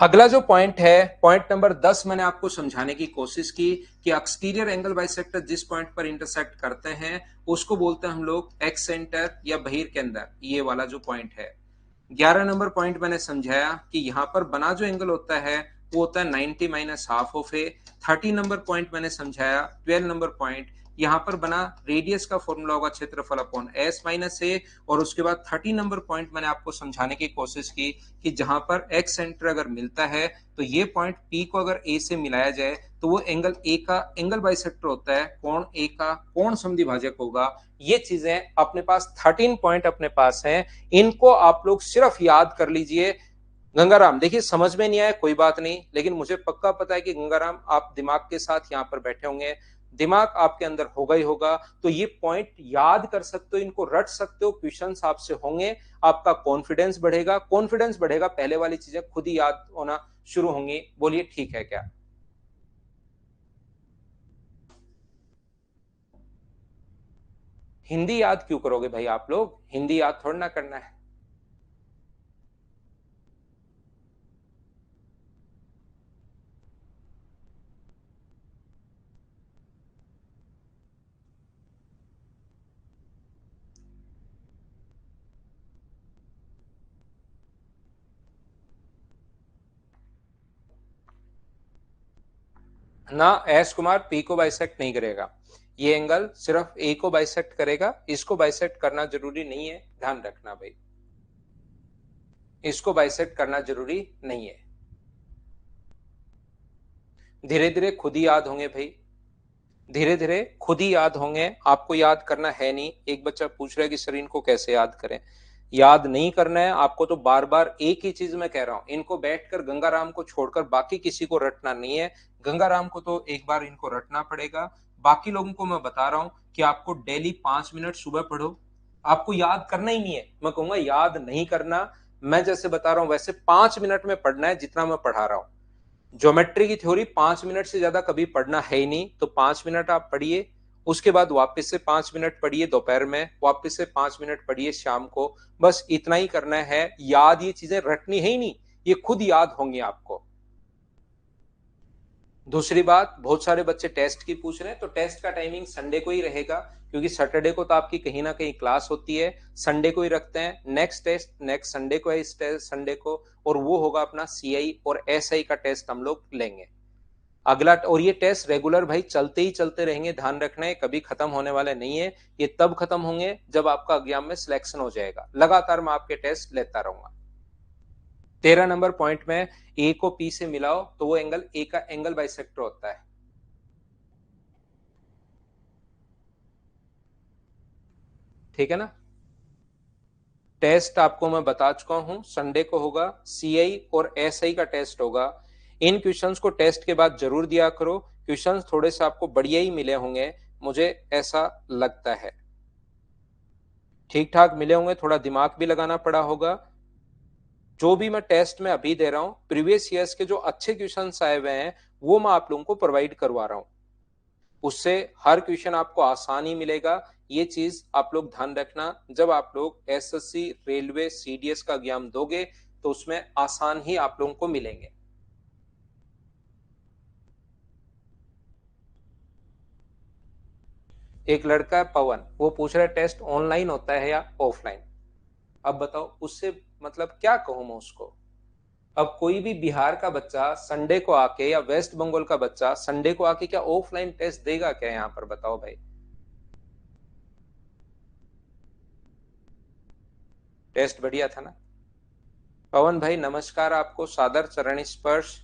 A: अगला जो पॉइंट है, पॉइंट नंबर 10, मैंने आपको समझाने की कोशिश की कि एक्सटीरियर एंगल बाइसेक्टर जिस पॉइंट पर इंटरसेक्ट करते हैं उसको बोलते हैं हम लोग एक्स सेंटर या बहिर के अंदर, ये वाला जो पॉइंट है। 11 नंबर पॉइंट मैंने समझाया कि यहां पर बना जो एंगल होता है वो होता है 90 minus half of A. 30 number point मैंने समझाया। 12 नंबर पॉइंट यहां पर बना रेडियस का फॉर्मूला होगा क्षेत्रफल अपॉन एस माइनस ए। और उसके बाद 30 नंबर पॉइंट मैंने आपको समझाने की कोशिश की कि जहां पर एक्स सेंटर अगर मिलता है तो ये पॉइंट पी को अगर ए से मिलाया जाए तो वो एंगल ए का एंगल बाइसेक्टर होता है, कोण ए का कोण समद्विभाजक होगा। ये चीजें अपने पास 13 पॉइंट अपने पास हैं, इनको आप लोग सिर्फ याद कर लीजिए। गंगाराम देखिए समझ में नहीं आया कोई बात नहीं, लेकिन मुझे पक्का पता है कि गंगाराम आप दिमाग के साथ यहाँ पर बैठे होंगे, दिमाग आपके अंदर होगा ही होगा, तो ये पॉइंट याद कर सकते हो, इनको रट सकते हो, क्वेश्चंस आपसे होंगे, आपका कॉन्फिडेंस बढ़ेगा। कॉन्फिडेंस बढ़ेगा, पहले वाली चीजें खुद ही याद होना शुरू होंगी। बोलिए ठीक है क्या? हिंदी याद क्यों करोगे भाई आप लोग? हिंदी याद थोड़ा ना करना है। ना एस कुमार पी को बाइसेक्ट नहीं करेगा, ये एंगल सिर्फ ए को बाइसेक्ट करेगा, इसको बाइसेक्ट करना जरूरी नहीं है, ध्यान रखना भाई, इसको बाइसेक्ट करना जरूरी नहीं है। धीरे धीरे खुद ही याद होंगे भाई, धीरे धीरे खुद ही याद होंगे, आपको याद करना है नहीं। एक बच्चा पूछ रहा है कि सर इनको कैसे याद करें, याद नहीं करना है आपको, तो बार बार एक ही चीज मैं कह रहा हूं, इनको बैठकर गंगाराम को छोड़कर बाकी किसी को रटना नहीं है। गंगाराम को तो एक बार इनको रटना पड़ेगा, बाकी लोगों को मैं बता रहा हूं कि आपको डेली 5 मिनट सुबह पढ़ो, आपको याद करना ही नहीं है, मैं कहूंगा याद नहीं करना, मैं जैसे बता रहा हूं वैसे 5 मिनट में पढ़ना है जितना मैं पढ़ा रहा हूं। ज्योमेट्री की थ्योरी 5 मिनट से ज्यादा कभी पढ़ना है ही नहीं, तो 5 मिनट आप पढ़िए, उसके बाद वापस से 5 मिनट पढ़िए दोपहर में, वापस से 5 मिनट पढ़िए शाम को, बस इतना ही करना है। याद ये चीजें रटनी है ही नहीं, ये खुद याद होंगी आपको। दूसरी बात, बहुत सारे बच्चे टेस्ट की पूछ रहे हैं, तो टेस्ट का टाइमिंग संडे को ही रहेगा, क्योंकि सैटरडे को तो आपकी कहीं ना कहीं क्लास होती है, संडे को ही रखते हैं। नेक्स्ट टेस्ट नेक्स्ट संडे को है, इस संडे को, और वो होगा अपना सीआई और एसआई का टेस्ट हम लोग लेंगे अगला। और ये टेस्ट रेगुलर भाई चलते ही चलते रहेंगे, ध्यान रखना है, कभी खत्म होने वाले नहीं है। ये तब खत्म होंगे जब आपका एग्जाम में सिलेक्शन हो जाएगा, लगातार मैं आपके टेस्ट लेता रहूंगा। 13 नंबर पॉइंट में ए को पी से मिलाओ तो वो एंगल ए का एंगल बाइसेक्टर होता है, ठीक है ना। टेस्ट आपको मैं बता चुका हूं, संडे को होगा सीआई और एसआई का टेस्ट होगा। इन क्वेश्चंस को टेस्ट के बाद जरूर दिया करो, क्वेश्चंस थोड़े से आपको बढ़िया ही मिले होंगे, मुझे ऐसा लगता है। ठीक ठाक मिले होंगे, थोड़ा दिमाग भी लगाना पड़ा होगा। जो भी मैं टेस्ट में अभी दे रहा हूं, प्रीवियस ईयर्स के जो अच्छे क्वेश्चंस आए हुए हैं वो मैं आप लोगों को प्रोवाइड करवा रहा हूं, उससे हर क्वेश्चन आपको आसान ही मिलेगा। ये चीज आप लोग ध्यान रखना, जब आप लोग एसएससी रेलवे सीडीएस का एग्जाम दोगे तो उसमें आसान ही आप लोगों को मिलेंगे। एक लड़का है पवन, वो पूछ रहा है टेस्ट ऑनलाइन होता है या ऑफलाइन। अब बताओ उससे मतलब क्या कहूं मैं उसको। अब कोई भी बिहार का बच्चा संडे को आके या वेस्ट बंगाल का बच्चा संडे को आके क्या ऑफलाइन टेस्ट देगा क्या यहाँ पर, बताओ भाई। टेस्ट बढ़िया था ना। पवन भाई नमस्कार, आपको सादर चरण स्पर्श,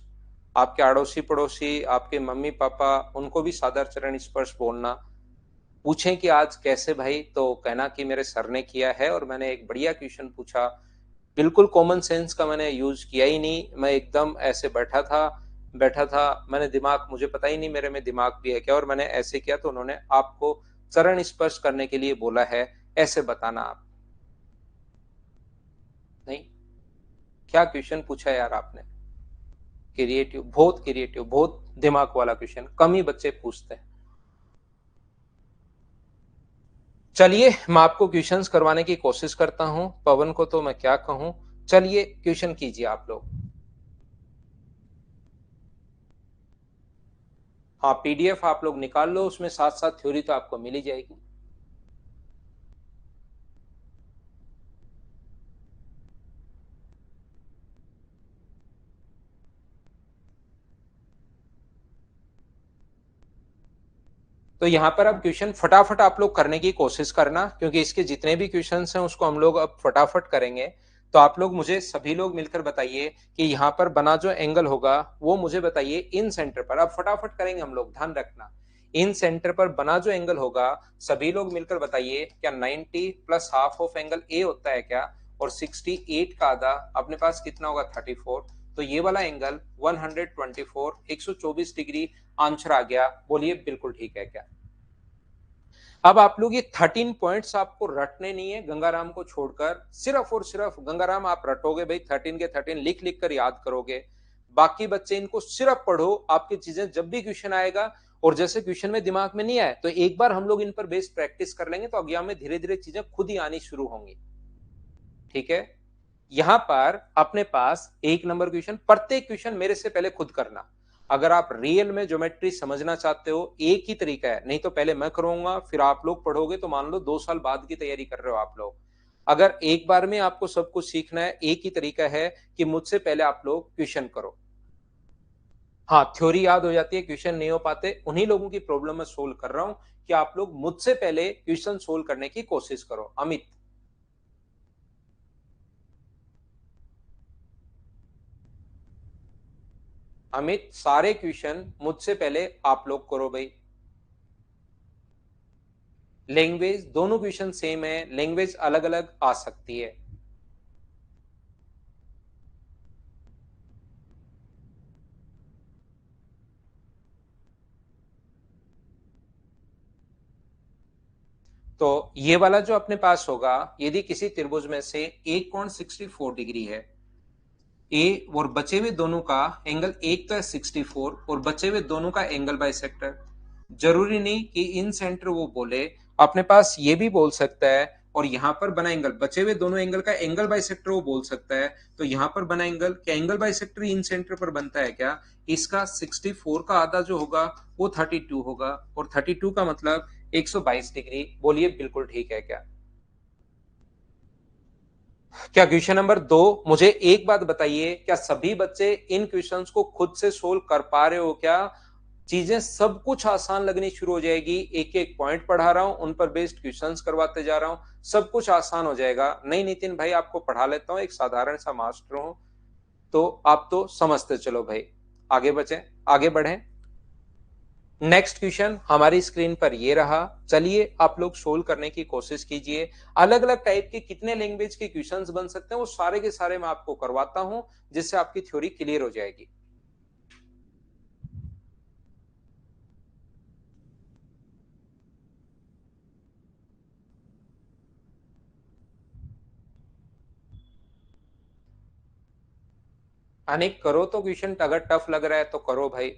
A: आपके अड़ोसी पड़ोसी आपके मम्मी पापा उनको भी सादर चरण स्पर्श बोलना। पूछें कि आज कैसे भाई, तो कहना कि मेरे सर ने किया है और मैंने एक बढ़िया क्वेश्चन पूछा, बिल्कुल कॉमन सेंस का मैंने यूज किया ही नहीं, मैं एकदम ऐसे बैठा था, मैंने दिमाग, मुझे पता ही नहीं मेरे में दिमाग भी है क्या, और मैंने ऐसे किया तो उन्होंने आपको चरण स्पर्श करने के लिए बोला है, ऐसे बताना आप। नहीं, क्या क्वेश्चन पूछा यार आपने, क्रिएटिव, बहुत क्रिएटिव, बहुत दिमाग वाला क्वेश्चन, कम ही बच्चे पूछते हैं। चलिए मैं आपको क्वेश्चंस करवाने की कोशिश करता हूं, पवन को तो मैं क्या कहूं। चलिए क्वेश्चन कीजिए आप लोग। हाँ, पीडीएफ आप लोग निकाल लो, उसमें साथ साथ थ्योरी तो आपको मिल ही जाएगी। तो यहां पर अब क्वेश्चन फटाफट आप लोग करने की कोशिश करना, क्योंकि इसके जितने भी क्वेश्चंस हैं उसको हम लोग अब फटाफट करेंगे। तो आप लोग मुझे सभी लोग मिलकर बताइए कि यहाँ पर बना जो एंगल होगा वो मुझे बताइए इन सेंटर पर, अब फटाफट करेंगे हम लोग, ध्यान रखना। इन सेंटर पर बना जो एंगल होगा, सभी लोग मिलकर बताइए क्या 90 plus half of angle A होता है क्या, और 68 का आधा अपने पास कितना होगा 34। तो ये वाला एंगल 124, 124 डिग्री आंसर आ गया। बोलिए बिल्कुल ठीक है क्या। अब आप लोग ये 13 पॉइंट्स आपको रटने नहीं है गंगाराम को छोड़कर, सिर्फ और सिर्फ गंगाराम आप रटोगे भाई, 13 के 13 लिख लिख कर याद करोगे। बाकी बच्चे इनको सिर्फ पढ़ो, आपकी चीजें जब भी क्वेश्चन आएगा और जैसे क्वेश्चन में दिमाग में नहीं आए तो एक बार हम लोग इन पर बेस्ड प्रैक्टिस कर लेंगे, तो एग्जाम में धीरे धीरे चीजें खुद ही आनी शुरू होंगी। ठीक है, यहां पर अपने पास एक नंबर क्वेश्चन, प्रत्येक क्वेश्चन मेरे से पहले खुद करना। अगर आप रियल में ज्योमेट्री समझना चाहते हो, एक ही तरीका है, नहीं तो पहले मैं करूंगा फिर आप लोग पढ़ोगे, तो मान लो 2 साल बाद की तैयारी कर रहे हो आप लोग। अगर एक बार में आपको सब कुछ सीखना है, एक ही तरीका है कि मुझसे पहले आप लोग क्वेश्चन करो। हाँ, थ्योरी याद हो जाती है, क्वेश्चन नहीं हो पाते, उन्हीं लोगों की प्रॉब्लम मैं सोल्व कर रहा हूं कि आप लोग मुझसे पहले क्वेश्चन सोल्व करने की कोशिश करो। अमित, अमित सारे क्वेश्चन मुझसे पहले आप लोग करो भाई। लैंग्वेज दोनों क्वेश्चन सेम है, लैंग्वेज अलग अलग आ सकती है। तो ये वाला जो अपने पास होगा, यदि किसी त्रिभुज में से एक कोण 64 डिग्री है, ए और बचे हुए दोनों का एंगल, एक तो है 64 और बचे हुए दोनों का एंगल बाइसेक्टर, जरूरी नहीं कि इन सेंटर वो बोले, अपने पास ये भी बोल सकता है, और यहां पर बना एंगल, बचे हुए दोनों एंगल का एंगल बाइसेक्टर वो बोल सकता है। तो यहां पर बना एंगल, क्या एंगल बाइसेक्टर इन सेंटर पर बनता है क्या, इसका 64 का आधा जो होगा वो 32 होगा, और 32 का मतलब 122 डिग्री। बोलिए बिल्कुल ठीक है क्या। क्या क्वेश्चन नंबर 2, मुझे एक बात बताइए, क्या सभी बच्चे इन क्वेश्चंस को खुद से सोल्व कर पा रहे हो क्या। चीजें सब कुछ आसान लगनी शुरू हो जाएगी, एक एक पॉइंट पढ़ा रहा हूं, उन पर बेस्ड क्वेश्चंस करवाते जा रहा हूं, सब कुछ आसान हो जाएगा। नहीं नितिन भाई, आपको पढ़ा लेता हूं, एक साधारण सा मास्टर हूं, तो आप तो समझते चलो भाई। आगे बचे, आगे बढ़े। नेक्स्ट क्वेश्चन हमारी स्क्रीन पर ये रहा, चलिए आप लोग सोल्व करने की कोशिश कीजिए। अलग अलग टाइप के कितने लैंग्वेज के क्वेश्चंस बन सकते हैं वो सारे के सारे मैं आपको करवाता हूं, जिससे आपकी थ्योरी क्लियर हो जाएगी। अनेक करो तो क्वेश्चन, अगर टफ लग रहा है तो करो भाई।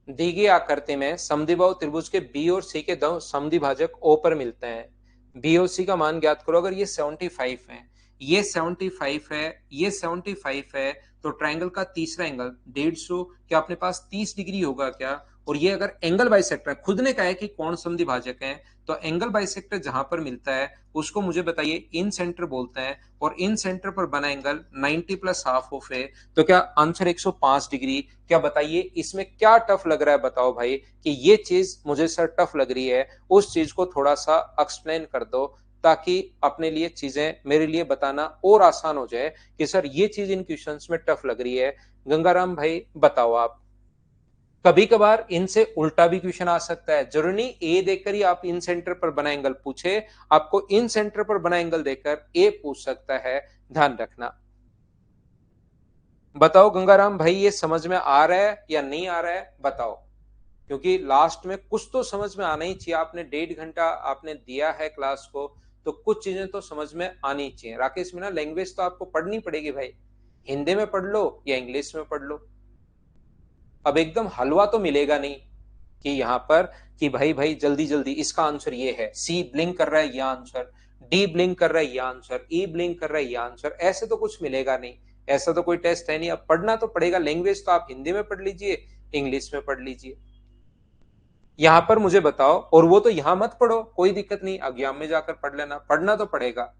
A: दी गई आकृति में समद्विबाहु त्रिभुज के बी और सी के दो समद्विभाजक ओ पर मिलते हैं। बी और सी का मान ज्ञात करो। अगर ये 75 है, ये 75 है, ये 75 है, तो ट्रायंगल का तीसरा एंगल 150, क्या अपने पास 30 डिग्री होगा क्या। और ये अगर एंगल बाइसेक्टर है, खुद ने कहा है कि कौन समद्विभाजक है, तो एंगल बाइसेक्टर जहां पर मिलता है उसको मुझे बताइए इन सेंटर बोलते हैं, और इन सेंटर पर बना एंगल 90 प्लस हाफ ऑफ है, तो क्या आंसर 105 डिग्री। क्या बताइए इसमें क्या टफ लग रहा है, बताओ भाई कि ये चीज मुझे सर टफ लग रही है, उस चीज को थोड़ा सा एक्सप्लेन कर दो, ताकि अपने लिए चीजें मेरे लिए बताना और आसान हो जाए कि सर ये चीज इन क्वेश्चंस में टफ लग रही है। गंगाराम भाई बताओ आप। कभी कभार इनसे उल्टा भी क्वेश्चन आ सकता है, जरूरी नहीं ए देकर ही आप इन सेंटर पर बना एंगल पूछे, आपको इन सेंटर पर बना एंगल देकर ए पूछ सकता है, ध्यान रखना। बताओ गंगाराम भाई ये समझ में आ रहा है या नहीं आ रहा है, बताओ। क्योंकि लास्ट में कुछ तो समझ में आना ही चाहिए, आपने 1.5 घंटा आपने दिया है क्लास को, तो कुछ चीजें तो समझ में आनी चाहिए। राकेश मीना लैंग्वेज तो आपको पढ़नी पड़ेगी भाई, हिंदी में पढ़ लो या इंग्लिश में पढ़ लो। अब एकदम हलवा तो मिलेगा नहीं कि यहाँ पर कि भाई भाई जल्दी जल्दी इसका आंसर ये है, सी ब्लिंक कर रहा है ये आंसर, डी ब्लिंक कर रहा है ये आंसर, ई ब्लिंक कर रहा है ये आंसर, ऐसे तो कुछ मिलेगा नहीं। ऐसा तो कोई टेस्ट है नहीं। अब पढ़ना तो पड़ेगा, लैंग्वेज तो आप हिंदी में पढ़ लीजिए, इंग्लिश में पढ़ लीजिए। यहां पर मुझे बताओ, और वो तो यहां मत पढ़ो, कोई दिक्कत नहीं, एग्जाम में जाकर पढ़ लेना, पढ़ना तो पड़ेगा।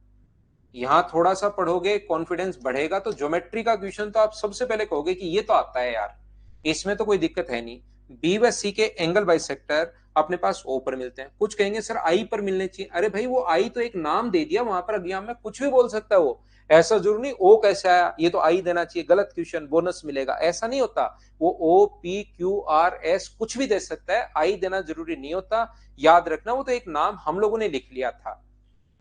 A: यहां थोड़ा सा पढ़ोगे कॉन्फिडेंस बढ़ेगा, तो ज्योमेट्री का क्वेश्चन तो आप सबसे पहले कहोगे कि ये तो आता है यार, इसमें तो कोई दिक्कत है नहीं। बी व सी के एंगल बाइसेक्टर अपने पास ओ पर मिलते हैं। कुछ कहेंगे सर आई पर मिलने चाहिए, अरे भाई वो आई तो एक नाम दे दिया, वहां पर एग्जाम में कुछ भी बोल सकता है वो, ऐसा जरूर नहीं ओ कैसे आया ये तो आई देना चाहिए, गलत क्वेश्चन बोनस मिलेगा, ऐसा नहीं होता। वो O P Q R S कुछ भी दे सकता है, आई देना जरूरी नहीं होता। याद रखना वो तो एक नाम हम लोगों ने लिख लिया था,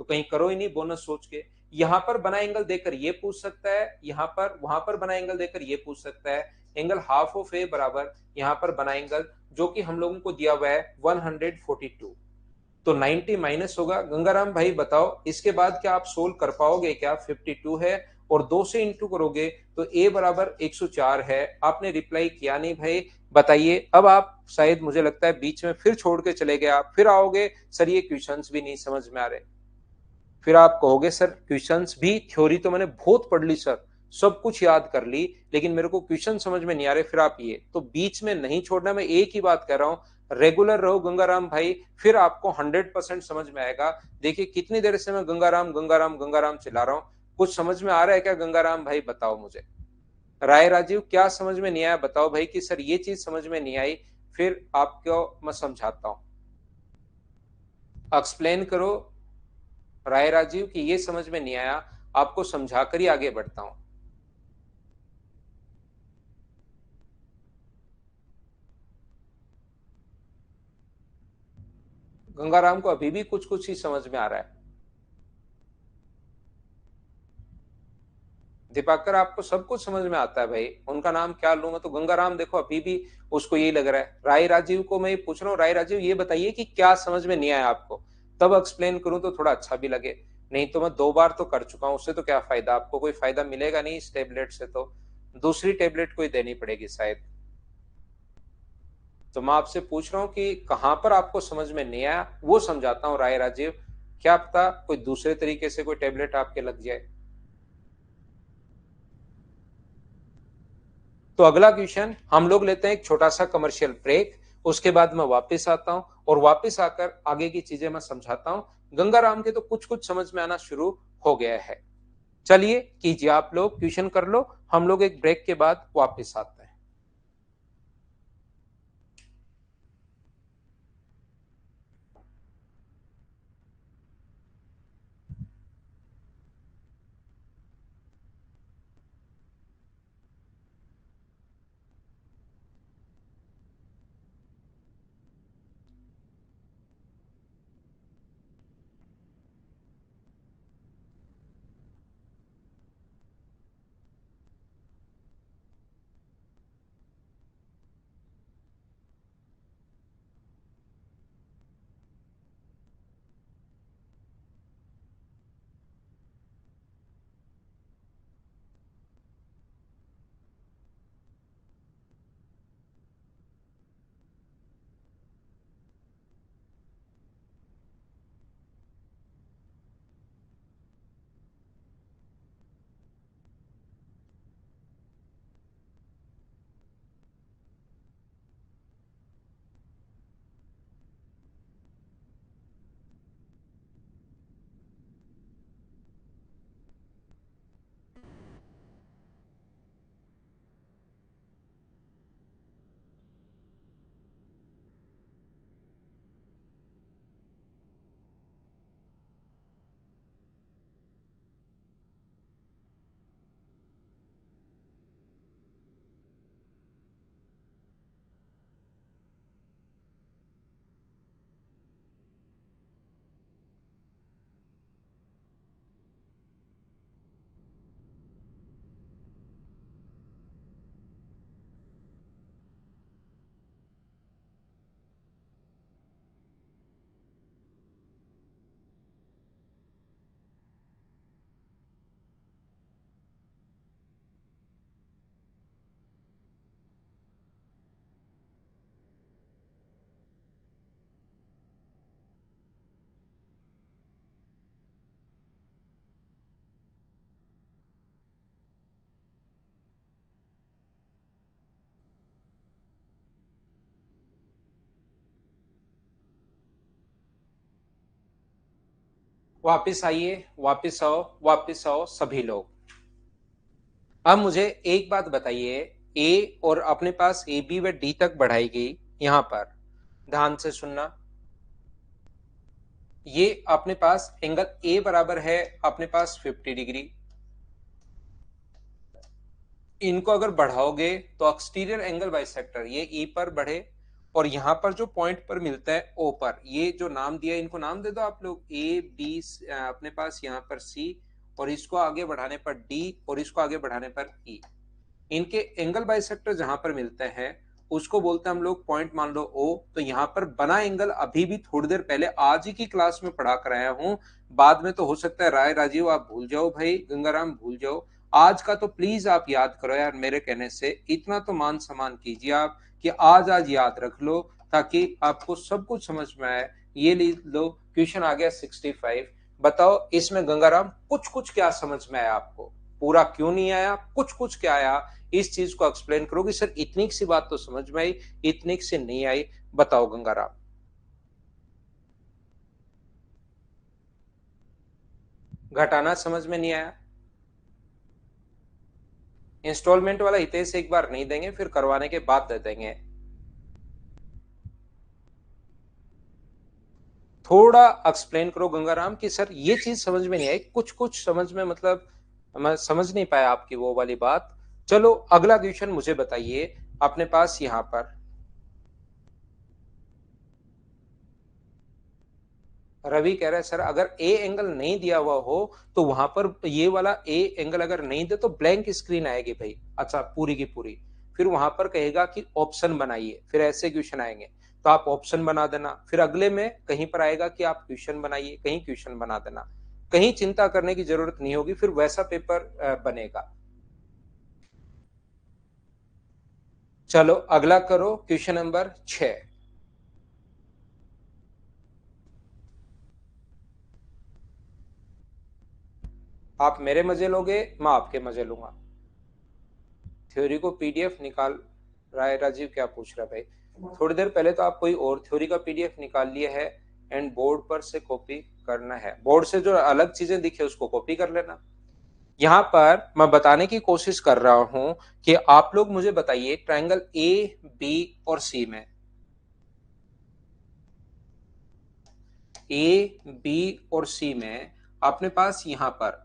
A: तो कहीं करो ही नहीं बोनस सोच के। यहां पर बना एंगल देकर ये पूछ सकता है, यहां पर वहां पर बना एंगल देकर ये पूछ सकता है। एंगल हाफ ऑफ ए बराबर यहां पर बना एंगल जो कि हम लोगों को दिया हुआ है 142, तो 90 माइनस होगा। गंगाराम भाई बताओ इसके बाद क्या आप सोल्व कर पाओगे क्या, 52 है और 2 से इंटू करोगे तो ए बराबर 104 है। आपने रिप्लाई किया नहीं भाई, बताइए। अब आप शायद मुझे लगता है बीच में फिर छोड़ के चले गए, आप फिर आओगे सर ये क्वेश्चंस भी नहीं समझ में आ रहे, फिर आप कहोगे सर क्वेश्चंस भी, थ्योरी तो मैंने बहुत पढ़ ली सर, सब कुछ याद कर ली, लेकिन मेरे को क्वेश्चन समझ में नहीं आ रहे। फिर आप ये तो बीच में नहीं छोड़ना, मैं एक ही बात कह रहा हूं, रेगुलर रहो गंगाराम भाई, फिर आपको 100% समझ में आएगा। देखिए कितनी देर से मैं गंगाराम गंगाराम गंगाराम चिल्ला रहा हूं, कुछ समझ में आ रहा है क्या गंगाराम भाई, बताओ मुझे। राय राजीव क्या समझ में नहीं आया, बताओ भाई कि सर ये चीज समझ में नहीं आई, फिर आपको मैं समझाता हूं, एक्सप्लेन करो। राय राजीव की ये समझ में नहीं आया, आपको समझाकर ही आगे बढ़ता हूं। गंगाराम को अभी भी कुछ कुछ ही समझ में आ रहा है। दीपाकर आपको सब कुछ समझ में आता है भाई, उनका नाम क्या लूं मैं, तो गंगाराम देखो अभी भी उसको यही लग रहा है। राय राजीव को मैं ये पूछ रहा हूँ, राय राजीव ये बताइए कि क्या समझ में नहीं आया आपको, तब एक्सप्लेन करूं तो थोड़ा अच्छा भी लगे। नहीं तो मैं 2 बार तो कर चुका हूं, उससे तो क्या फायदा, आपको कोई फायदा मिलेगा नहीं इस टेबलेट से, तो दूसरी टेबलेट कोई देनी पड़ेगी शायद। तो मैं आपसे पूछ रहा हूँ कि कहां पर आपको समझ में नहीं आया वो समझाता हूँ राय राजीव, क्या पता कोई दूसरे तरीके से कोई टेबलेट आपके लग जाए। तो अगला क्वेश्चन हम लोग लेते हैं एक छोटा सा कमर्शियल ब्रेक, उसके बाद मैं वापस आता हूं और वापस आकर आगे की चीजें मैं समझाता हूं। गंगाराम के तो कुछ कुछ समझ में आना शुरू हो गया है। चलिए कीजिए आप लोग क्वेश्चन कर लो, हम लोग एक ब्रेक के बाद वापस आते हैं। वापिस आइए, वापिस आओ सभी लोग। अब मुझे एक बात बताइए, ए और अपने पास ए बी व डी तक बढ़ाई गई, यहां पर ध्यान से सुनना। ये अपने पास एंगल ए बराबर है अपने पास 50 डिग्री। इनको अगर बढ़ाओगे तो एक्सटीरियर एंगल बाइसेक्टर ये ई पर बढ़े, और यहां पर जो पॉइंट पर मिलता है ओ पर, ये जो नाम दिया इनको नाम दे दो आप लोग, ए बी अपने पास यहां पर सी, और इसको आगे बढ़ाने पर डी, और इसको आगे बढ़ाने पर ई। इनके एंगल बाइसेक्टर जहां पर मिलते हैं उसको बोलते हैं हम लोग पॉइंट, मान लो ओ। तो यहां पर बना एंगल अभी भी थोड़ी देर पहले आज ही की क्लास में पढ़ा कर आया हूं। बाद में तो हो सकता है राय राजीव आप भूल जाओ, भाई गंगाराम भूल जाओ। आज का तो प्लीज आप याद करो यार, मेरे कहने से इतना तो मान सम्मान कीजिए आप कि आज आज याद रख लो, ताकि आपको सब कुछ समझ में आए। ये लो क्वेश्चन आ गया 65। बताओ इसमें गंगाराम कुछ कुछ क्या समझ में आया आपको, पूरा क्यों नहीं आया, कुछ कुछ क्या आया, इस चीज को एक्सप्लेन करोगे। सर इतनी सी बात तो समझ में आई, इतनी से नहीं आई, बताओ गंगाराम। घटाना समझ में नहीं आया, इंस्टॉलमेंट वाला हितेश एक बार नहीं देंगे, फिर करवाने के बाद दे देंगे। थोड़ा एक्सप्लेन करो गंगाराम कि सर ये चीज समझ में नहीं आई, कुछ कुछ समझ में, मतलब मैं समझ नहीं पाया आपकी वो वाली बात। चलो अगला क्वेश्चन मुझे बताइए अपने पास यहां पर। रवि कह रहा है सर अगर ए एंगल नहीं दिया हुआ हो तो वहां पर ये वाला ए एंगल अगर नहीं दे तो ब्लैंक स्क्रीन आएगी भाई, अच्छा पूरी की पूरी। फिर वहां पर कहेगा कि ऑप्शन बनाइए, फिर ऐसे क्वेश्चन आएंगे तो आप ऑप्शन बना देना। फिर अगले में कहीं पर आएगा कि आप क्वेश्चन बनाइए, कहीं क्वेश्चन बना देना। कहीं चिंता करने की जरूरत नहीं होगी, फिर वैसा पेपर बनेगा। चलो अगला करो, क्वेश्चन नंबर 6। आप मेरे मजे लोगे, मैं आपके मजे लूंगा। थ्योरी को पीडीएफ निकाल राय राजीव क्या पूछ रहा है भाई, थोड़ी देर पहले तो आप कोई और थ्योरी का पीडीएफ निकाल लिया है एंड बोर्ड पर से कॉपी करना है, बोर्ड से जो अलग चीजें दिखे उसको कॉपी कर लेना। यहां पर मैं बताने की कोशिश कर रहा हूं कि आप लोग मुझे बताइए ट्रायंगल ए बी और सी में, ए बी और सी में अपने पास यहां पर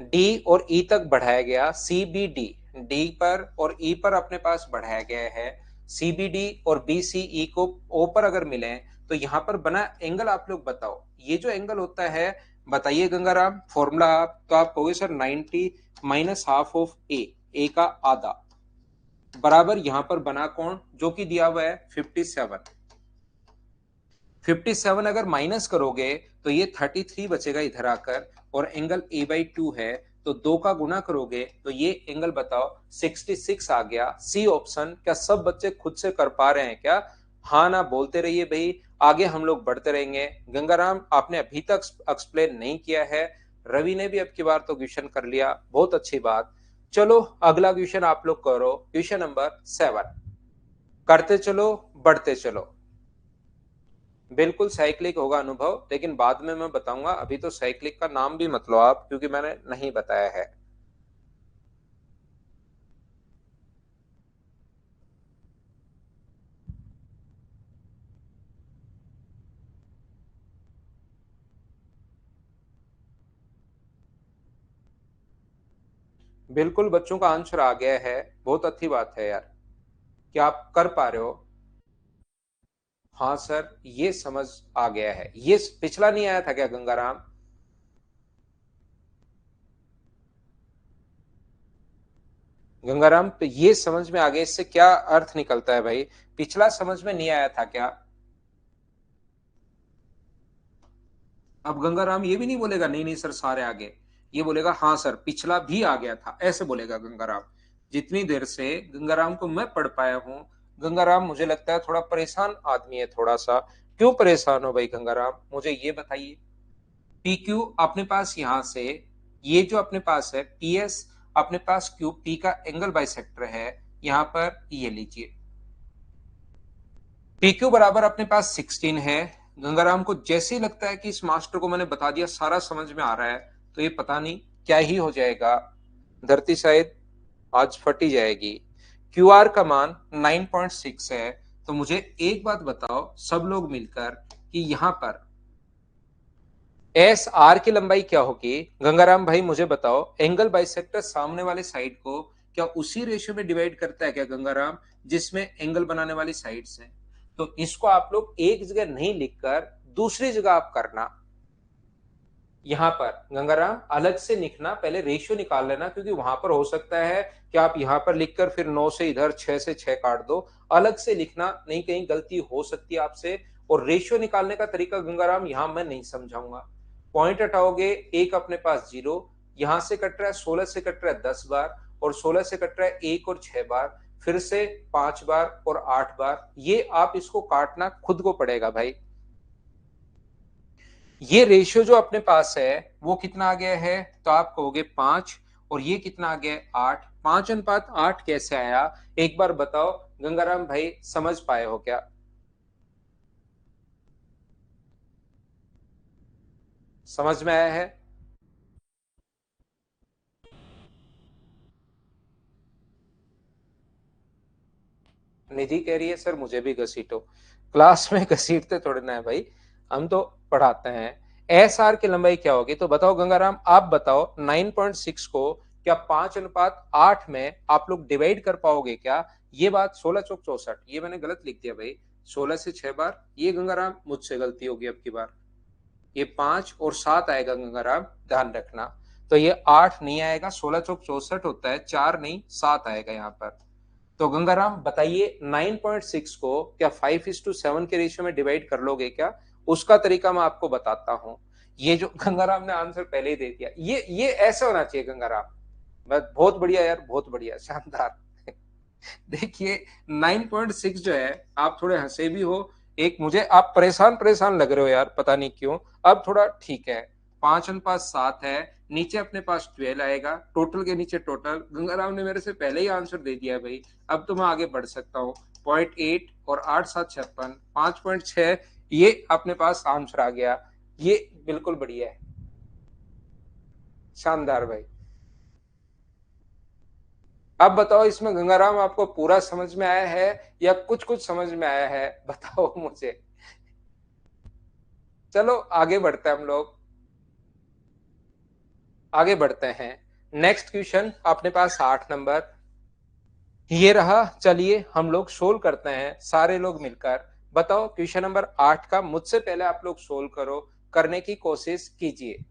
A: डी और ई तक बढ़ाया गया, सी बी डी, डी पर और ई पर अपने पास बढ़ाया गया है। सी बी डी और बी सी ई को ओ पर अगर मिले तो यहां पर बना एंगल आप लोग बताओ, ये जो एंगल होता है बताइए गंगाराम फॉर्मूला। आप तो आप कहोगे सर 90 माइनस हाफ ऑफ ए का आधा, बराबर यहां पर बना कौन, जो कि दिया हुआ है 57। 57 अगर माइनस करोगे तो ये 33 बचेगा इधर आकर, और एंगल a/2 है तो दो का गुना करोगे तो ये एंगल बताओ 66 आ गया। C option. क्या सब बच्चे खुद से कर पा रहे हैं क्या? हाँ ना बोलते रहिए भाई, आगे हम लोग बढ़ते रहेंगे। गंगाराम आपने अभी तक एक्सप्लेन नहीं किया है, रवि ने भी अब की बार तो क्वेश्चन कर लिया, बहुत अच्छी बात। चलो अगला क्वेश्चन आप लोग करो, क्वेश्चन नंबर 7। करते चलो, बढ़ते चलो। बिल्कुल साइक्लिक होगा अनुभव, लेकिन बाद में मैं बताऊंगा, अभी तो साइक्लिक का नाम भी मत लो आप, क्योंकि मैंने नहीं बताया है। बिल्कुल बच्चों का आंसर आ गया है, बहुत अच्छी बात है यार कि आप कर पा रहे हो। हाँ सर ये समझ आ गया है, ये पिछला नहीं आया था क्या गंगाराम? गंगाराम तो ये समझ में आ गया, इससे क्या अर्थ निकलता है भाई, पिछला समझ में नहीं आया था क्या? अब गंगाराम ये भी नहीं बोलेगा नहीं नहीं सर सारे आगे, ये बोलेगा हाँ सर पिछला भी आ गया था, ऐसे बोलेगा गंगाराम। जितनी देर से गंगाराम को मैं पढ़ पाया हूं, गंगाराम मुझे लगता है थोड़ा परेशान आदमी है थोड़ा सा। क्यों परेशान हो भाई गंगाराम, मुझे ये बताइए। पी क्यू अपने पास यहां से, ये जो अपने पास है पी एस, अपने पास क्यू पी का एंगल बाइसेक्टर है, यहां पर ये लीजिए। पी क्यू बराबर अपने पास 16 है, गंगाराम को जैसे ही लगता है कि इस मास्टर को मैंने बता दिया, सारा समझ में आ रहा है, तो ये पता नहीं क्या ही हो जाएगा, धरती शायद आज फट ही जाएगी। क्यू आर का मान 9.6 है। तो मुझे एक बात बताओ सब लोग मिलकर कि यहां पर एस आर की लंबाई क्या होगी। गंगाराम भाई मुझे बताओ, एंगल बाइसेक्टर सामने वाले साइड को क्या उसी रेशियो में डिवाइड करता है क्या गंगाराम, जिसमें एंगल बनाने वाली साइड्स हैं। तो इसको आप लोग एक जगह नहीं लिखकर दूसरी जगह आप करना। यहां पर गंगाराम अलग से लिखना, पहले रेशियो निकाल लेना, क्योंकि वहां पर हो सकता है कि आप यहां पर लिखकर फिर 9 से इधर 6 से 6 काट दो। अलग से लिखना, नहीं कहीं गलती हो सकती है आपसे। और रेशियो निकालने का तरीका गंगाराम यहां मैं नहीं समझाऊंगा। पॉइंट हटाओगे, एक अपने पास जीरो, यहां से कट रहा है 16 से कट रहा है 10 बार, और 16 से कट रहा है 1 और 6 बार, फिर से 5 बार और 8 बार। ये आप इसको काटना खुद को पड़ेगा भाई। ये रेशियो जो अपने पास है वो कितना आ गया है, तो आप कहोगे 5, और ये कितना आ गया है 8। 5:8 कैसे आया, एक बार बताओ गंगाराम भाई, समझ पाए हो क्या। समझ में आया है। निधि कह रही है सर मुझे भी घसीटो। क्लास में घसीटते थोड़े ना है भाई, हम तो पढ़ाते हैं। एस आर की लंबाई क्या होगी, तो बताओ गंगाराम, आप बताओ 9.6 को क्या 5:8 में आप लोग डिवाइड कर पाओगे क्या। ये बात 16 चौक 64, ये मैंने गलत लिख दिया भाई, 16 से 6 बार, ये गंगाराम मुझसे गलती होगी अब की बार। ये 5 और 7 आएगा गंगाराम, ध्यान रखना। तो ये 8 नहीं आएगा, 16 चौक 64 होता है, 4 नहीं 7 आएगा यहाँ पर। तो गंगाराम बताइए 9.6 को क्या 5:7 के रेशियो में डिवाइड कर लोगे क्या। उसका तरीका मैं आपको बताता हूं। ये जो गंगाराम ने आंसर पहले ही दे दिया, ये ऐसा होना चाहिए गंगाराम। बहुत बढ़िया यार, बहुत बढ़िया, शानदार। देखिए 9.6 जो है, आप थोड़े हंसे भी हो, एक मुझे आप परेशान परेशान लग रहे हो यार, पता नहीं क्यों। अब थोड़ा ठीक है। 5 और 5 7 है, नीचे अपने पास 12 आएगा, टोटल के नीचे टोटल। गंगाराम ने मेरे से पहले ही आंसर दे दिया भाई, अब तो मैं आगे बढ़ सकता हूँ। 0.8 और 8 7 56, 5.6, ये अपने पास आंसर आ गया। ये बिल्कुल बढ़िया है, शानदार भाई। अब बताओ इसमें गंगाराम आपको पूरा समझ में आया है या कुछ कुछ समझ में आया है, बताओ मुझे। चलो आगे बढ़ते हैं हम लोग, आगे बढ़ते हैं। नेक्स्ट क्वेश्चन अपने पास 8 नंबर ये रहा। चलिए हम लोग सोल्व करते हैं सारे लोग मिलकर। बताओ क्वेश्चन नंबर 8 का मुझसे पहले आप लोग सोल्व करो, करने की कोशिश कीजिए।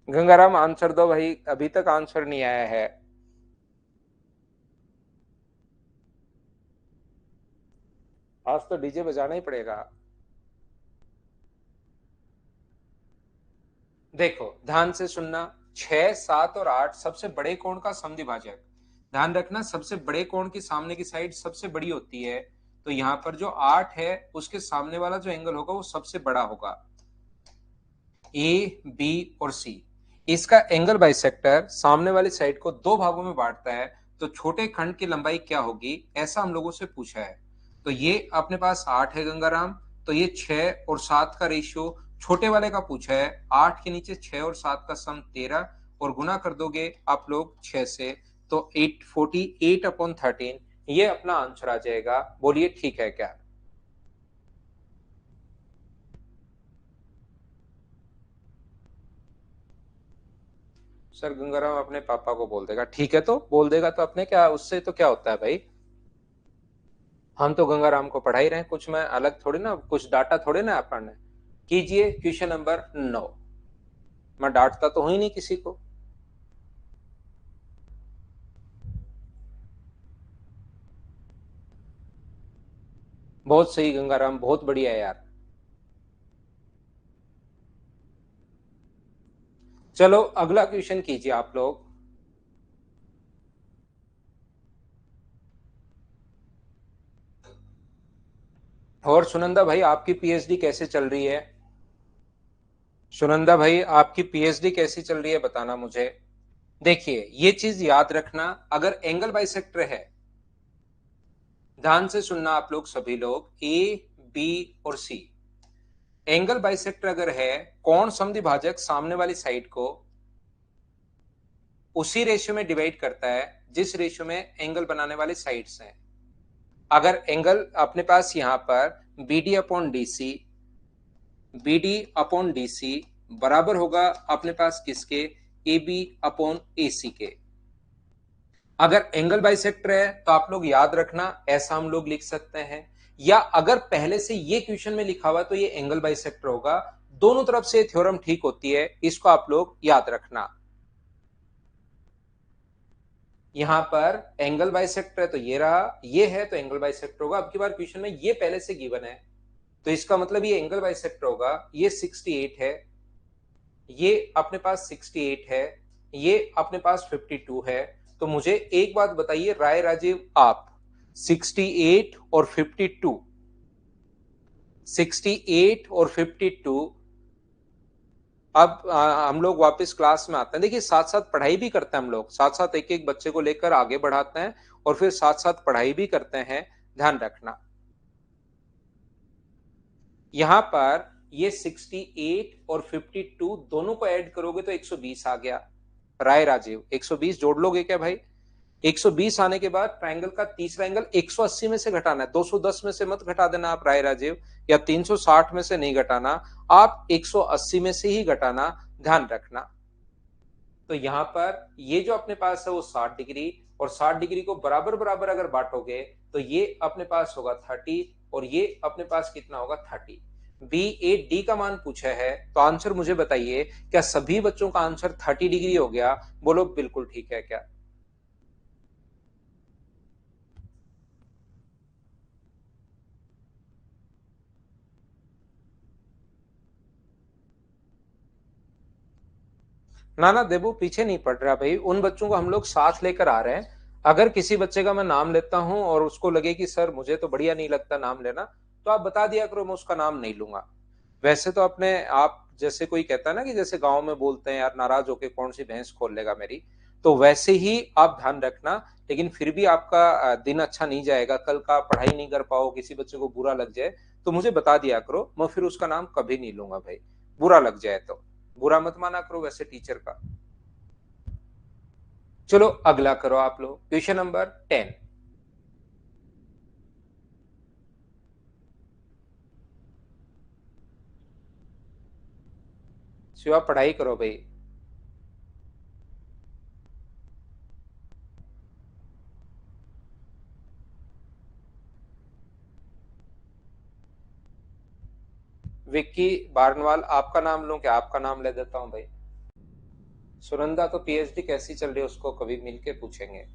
A: गंगाराम आंसर दो भाई, अभी तक आंसर नहीं आया है। आज तो डीजे बजाना ही पड़ेगा। देखो ध्यान से सुनना, 6 7 और 8 सबसे बड़े कोण का समद्विभाजक। ध्यान रखना, सबसे बड़े कोण की सामने की साइड सबसे बड़ी होती है। तो यहाँ पर जो 8 है उसके सामने वाला जो एंगल होगा वो सबसे बड़ा होगा। ए बी और सी, इसका एंगल बाइसेक्टर सामने वाली साइड को दो भागों में बांटता है। तो छोटे खंड की लंबाई क्या होगी, ऐसा हम लोगों से पूछा है। तो ये अपने पास 8 है गंगाराम, तो ये 6 और 7 का रेशियो छोटे वाले का पूछा है। 8 के नीचे 6 और 7 का सम 13, और गुना कर दोगे आप लोग 6 से, तो 848/13, ये अपना आंसर आ जाएगा। बोलिए ठीक है क्या। सर गंगाराम अपने पापा को बोल देगा, ठीक है तो बोल देगा तो अपने क्या, उससे तो क्या होता है भाई। हम तो गंगाराम को पढ़ा ही रहे हैं, कुछ मैं अलग थोड़ी ना, कुछ डाटा थोड़े ना अपन ने। कीजिए क्वेश्चन नंबर 9। मैं डांटता तो हूं ही नहीं किसी को। बहुत सही गंगाराम, बहुत बढ़िया यार। चलो अगला क्वेश्चन कीजिए आप लोग। और सुनंदा भाई आपकी पीएचडी कैसे चल रही है? सुनंदा भाई आपकी पीएचडी कैसी चल रही है बताना मुझे। देखिए ये चीज याद रखना, अगर एंगल बाइसेक्टर है, ध्यान से सुनना आप लोग सभी लोग, ए बी और सी, एंगल बाइसेक्टर अगर है, कोण समद्विभाजक सामने वाली साइड को उसी रेशियो में डिवाइड करता है जिस रेशियो में एंगल बनाने वाली साइड्स हैं। अगर एंगल अपने पास यहां पर B D upon D C, B D upon D C बराबर होगा अपने पास किसके, ए बी अपॉन ए सी के। अगर एंगल बाइसेक्टर है तो आप लोग याद रखना ऐसा हम लोग लिख सकते हैं, या अगर पहले से ये क्वेश्चन में लिखा हुआ तो ये एंगल बाइसेक्टर होगा। दोनों तरफ से थ्योरम ठीक होती है, इसको आप लोग याद रखना। यहां पर एंगल बाइसेक्टर है तो ये रहा, ये है तो एंगल बाइसेक्टर होगा। अब की बार क्वेश्चन में ये पहले से गिवन है तो इसका मतलब ये एंगल बाइसेक्टर होगा। ये 68 है, ये अपने पास 68 है, ये अपने पास 52 है। तो मुझे एक बात बताइए राय राजीव आप, 68 और 52, 68 और 52, अब हम लोग वापस क्लास में आते हैं। देखिए साथ साथ पढ़ाई भी करते हैं हम लोग, साथ साथ एक एक बच्चे को लेकर आगे बढ़ाते हैं और फिर साथ साथ पढ़ाई भी करते हैं, ध्यान रखना। यहां पर ये 68 और 52 दोनों को ऐड करोगे तो 120 आ गया। राय राजीव 120 जोड़ लोगे क्या भाई? 120 आने के बाद ट्रायंगल का तीसरा एंगल 180 में से घटाना है, 210 में से मत घटा देना आप राय राजीव, या 360 में से नहीं घटाना, आप 180 में से ही घटाना, ध्यान रखना। तो यहां पर ये जो अपने पास है वो 60 डिग्री, और 60 डिग्री को बराबर बराबर अगर बांटोगे तो ये अपने पास होगा 30 और ये अपने पास कितना होगा 30। बी ए डी का मान पूछा है तो आंसर मुझे बताइए, क्या सभी बच्चों का आंसर 30 डिग्री हो गया? बोलो बिल्कुल ठीक है क्या? ना ना देबू पीछे नहीं पड़ रहा भाई, उन बच्चों को हम लोग साथ लेकर आ रहे हैं। अगर किसी बच्चे का मैं नाम लेता हूं और उसको लगे कि सर मुझे तो बढ़िया नहीं लगता नाम लेना, तो आप बता दिया करो, मैं उसका नाम नहीं लूंगा। वैसे तो अपने आप जैसे कोई कहता है ना कि जैसे गांव में बोलते हैं यार नाराज होके कौन सी भैंस खोल लेगा मेरी, तो वैसे ही आप ध्यान रखना। लेकिन फिर भी आपका दिन अच्छा नहीं जाएगा, कल का पढ़ाई नहीं कर पाओ, किसी बच्चे को बुरा लग जाए तो मुझे बता दिया करो, मैं फिर उसका नाम कभी नहीं लूंगा भाई, बुरा लग जाए तो। बुरा मत माना करो वैसे टीचर का। चलो अगला करो आप लोग, क्वेश्चन नंबर 10। शिवा पढ़ाई करो भाई। विक्की बारनवाल आपका नाम लूं क्या? आपका नाम ले देता हूं भाई। सुनंदा तो पीएचडी कैसी चल रही है उसको कभी मिलके पूछेंगे।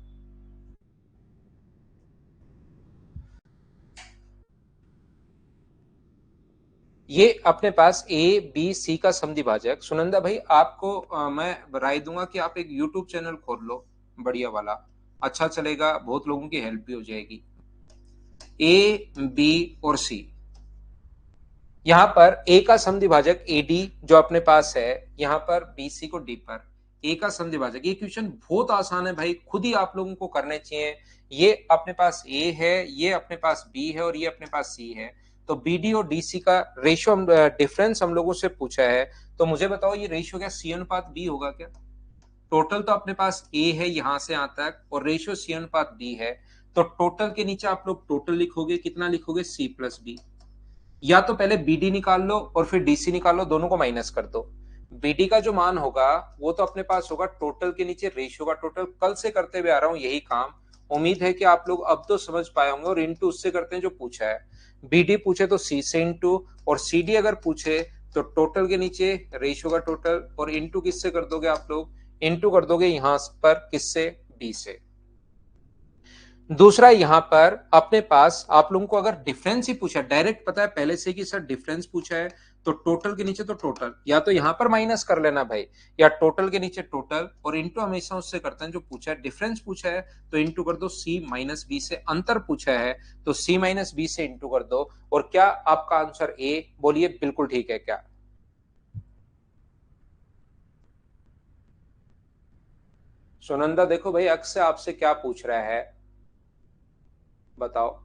A: ये अपने पास ए बी सी का समद्विभाजक, सुनंदा भाई आपको मैं राय दूंगा कि आप एक यूट्यूब चैनल खोल लो, बढ़िया वाला, अच्छा चलेगा, बहुत लोगों की हेल्प भी हो जाएगी। ए बी और सी, यहां पर ए का समद्विभाजक एडी जो अपने पास है, यहां पर बीसी को डी पर, ए का समद्विभाजक। ये क्वेश्चन बहुत आसान है भाई, खुद ही आप लोगों को करने चाहिए। ये अपने पास ए है, ये अपने पास बी है और ये अपने पास सी है। तो बीडी और डीसी का रेशियो डिफरेंस हम लोगों से पूछा है, तो मुझे बताओ ये रेशियो क्या सी अनुपात बी होगा क्या? टोटल तो अपने पास ए है यहां से यहां तक और रेशियो सी अनुपात बी है, तो टोटल के नीचे आप लोग टोटल लिखोगे, कितना लिखोगे? C plus B. या तो पहले बीडी निकाल लो और फिर डीसी निकाल लो, दोनों को माइनस कर दो। बीडी का जो मान होगा वो तो अपने पास होगा टोटल के नीचे रेशियो का टोटल, कल से करते हुए आ रहा हूं यही काम, उम्मीद है कि आप लोग अब तो समझ पाए होंगे। और इंटू उससे करते हैं जो पूछा है, बीडी पूछे तो सी से इंटू, और सीडी अगर पूछे तो टोटल के नीचे रेशियो का टोटल, और इंटू किससे कर दोगे आप लोग? इंटू कर दोगे यहां पर किससे? बी से। दूसरा यहां पर अपने पास आप लोगों को अगर डिफरेंस ही पूछा, डायरेक्ट पता है पहले से कि सर डिफरेंस पूछा है, तो टोटल के नीचे तो टोटल, या तो यहां पर माइनस कर लेना भाई, या टोटल के नीचे टोटल और इंटू हमेशा उससे करते हैं जो पूछा है, डिफरेंस पूछा है तो इंटू कर दो सी माइनस बी से, अंतर पूछा है तो सी माइनस बी से इंटू कर दो। और क्या आपका आंसर ए? बोलिए बिल्कुल ठीक है क्या? सुनंदा देखो भाई अक्सर आपसे क्या पूछ रहा है, बताओ।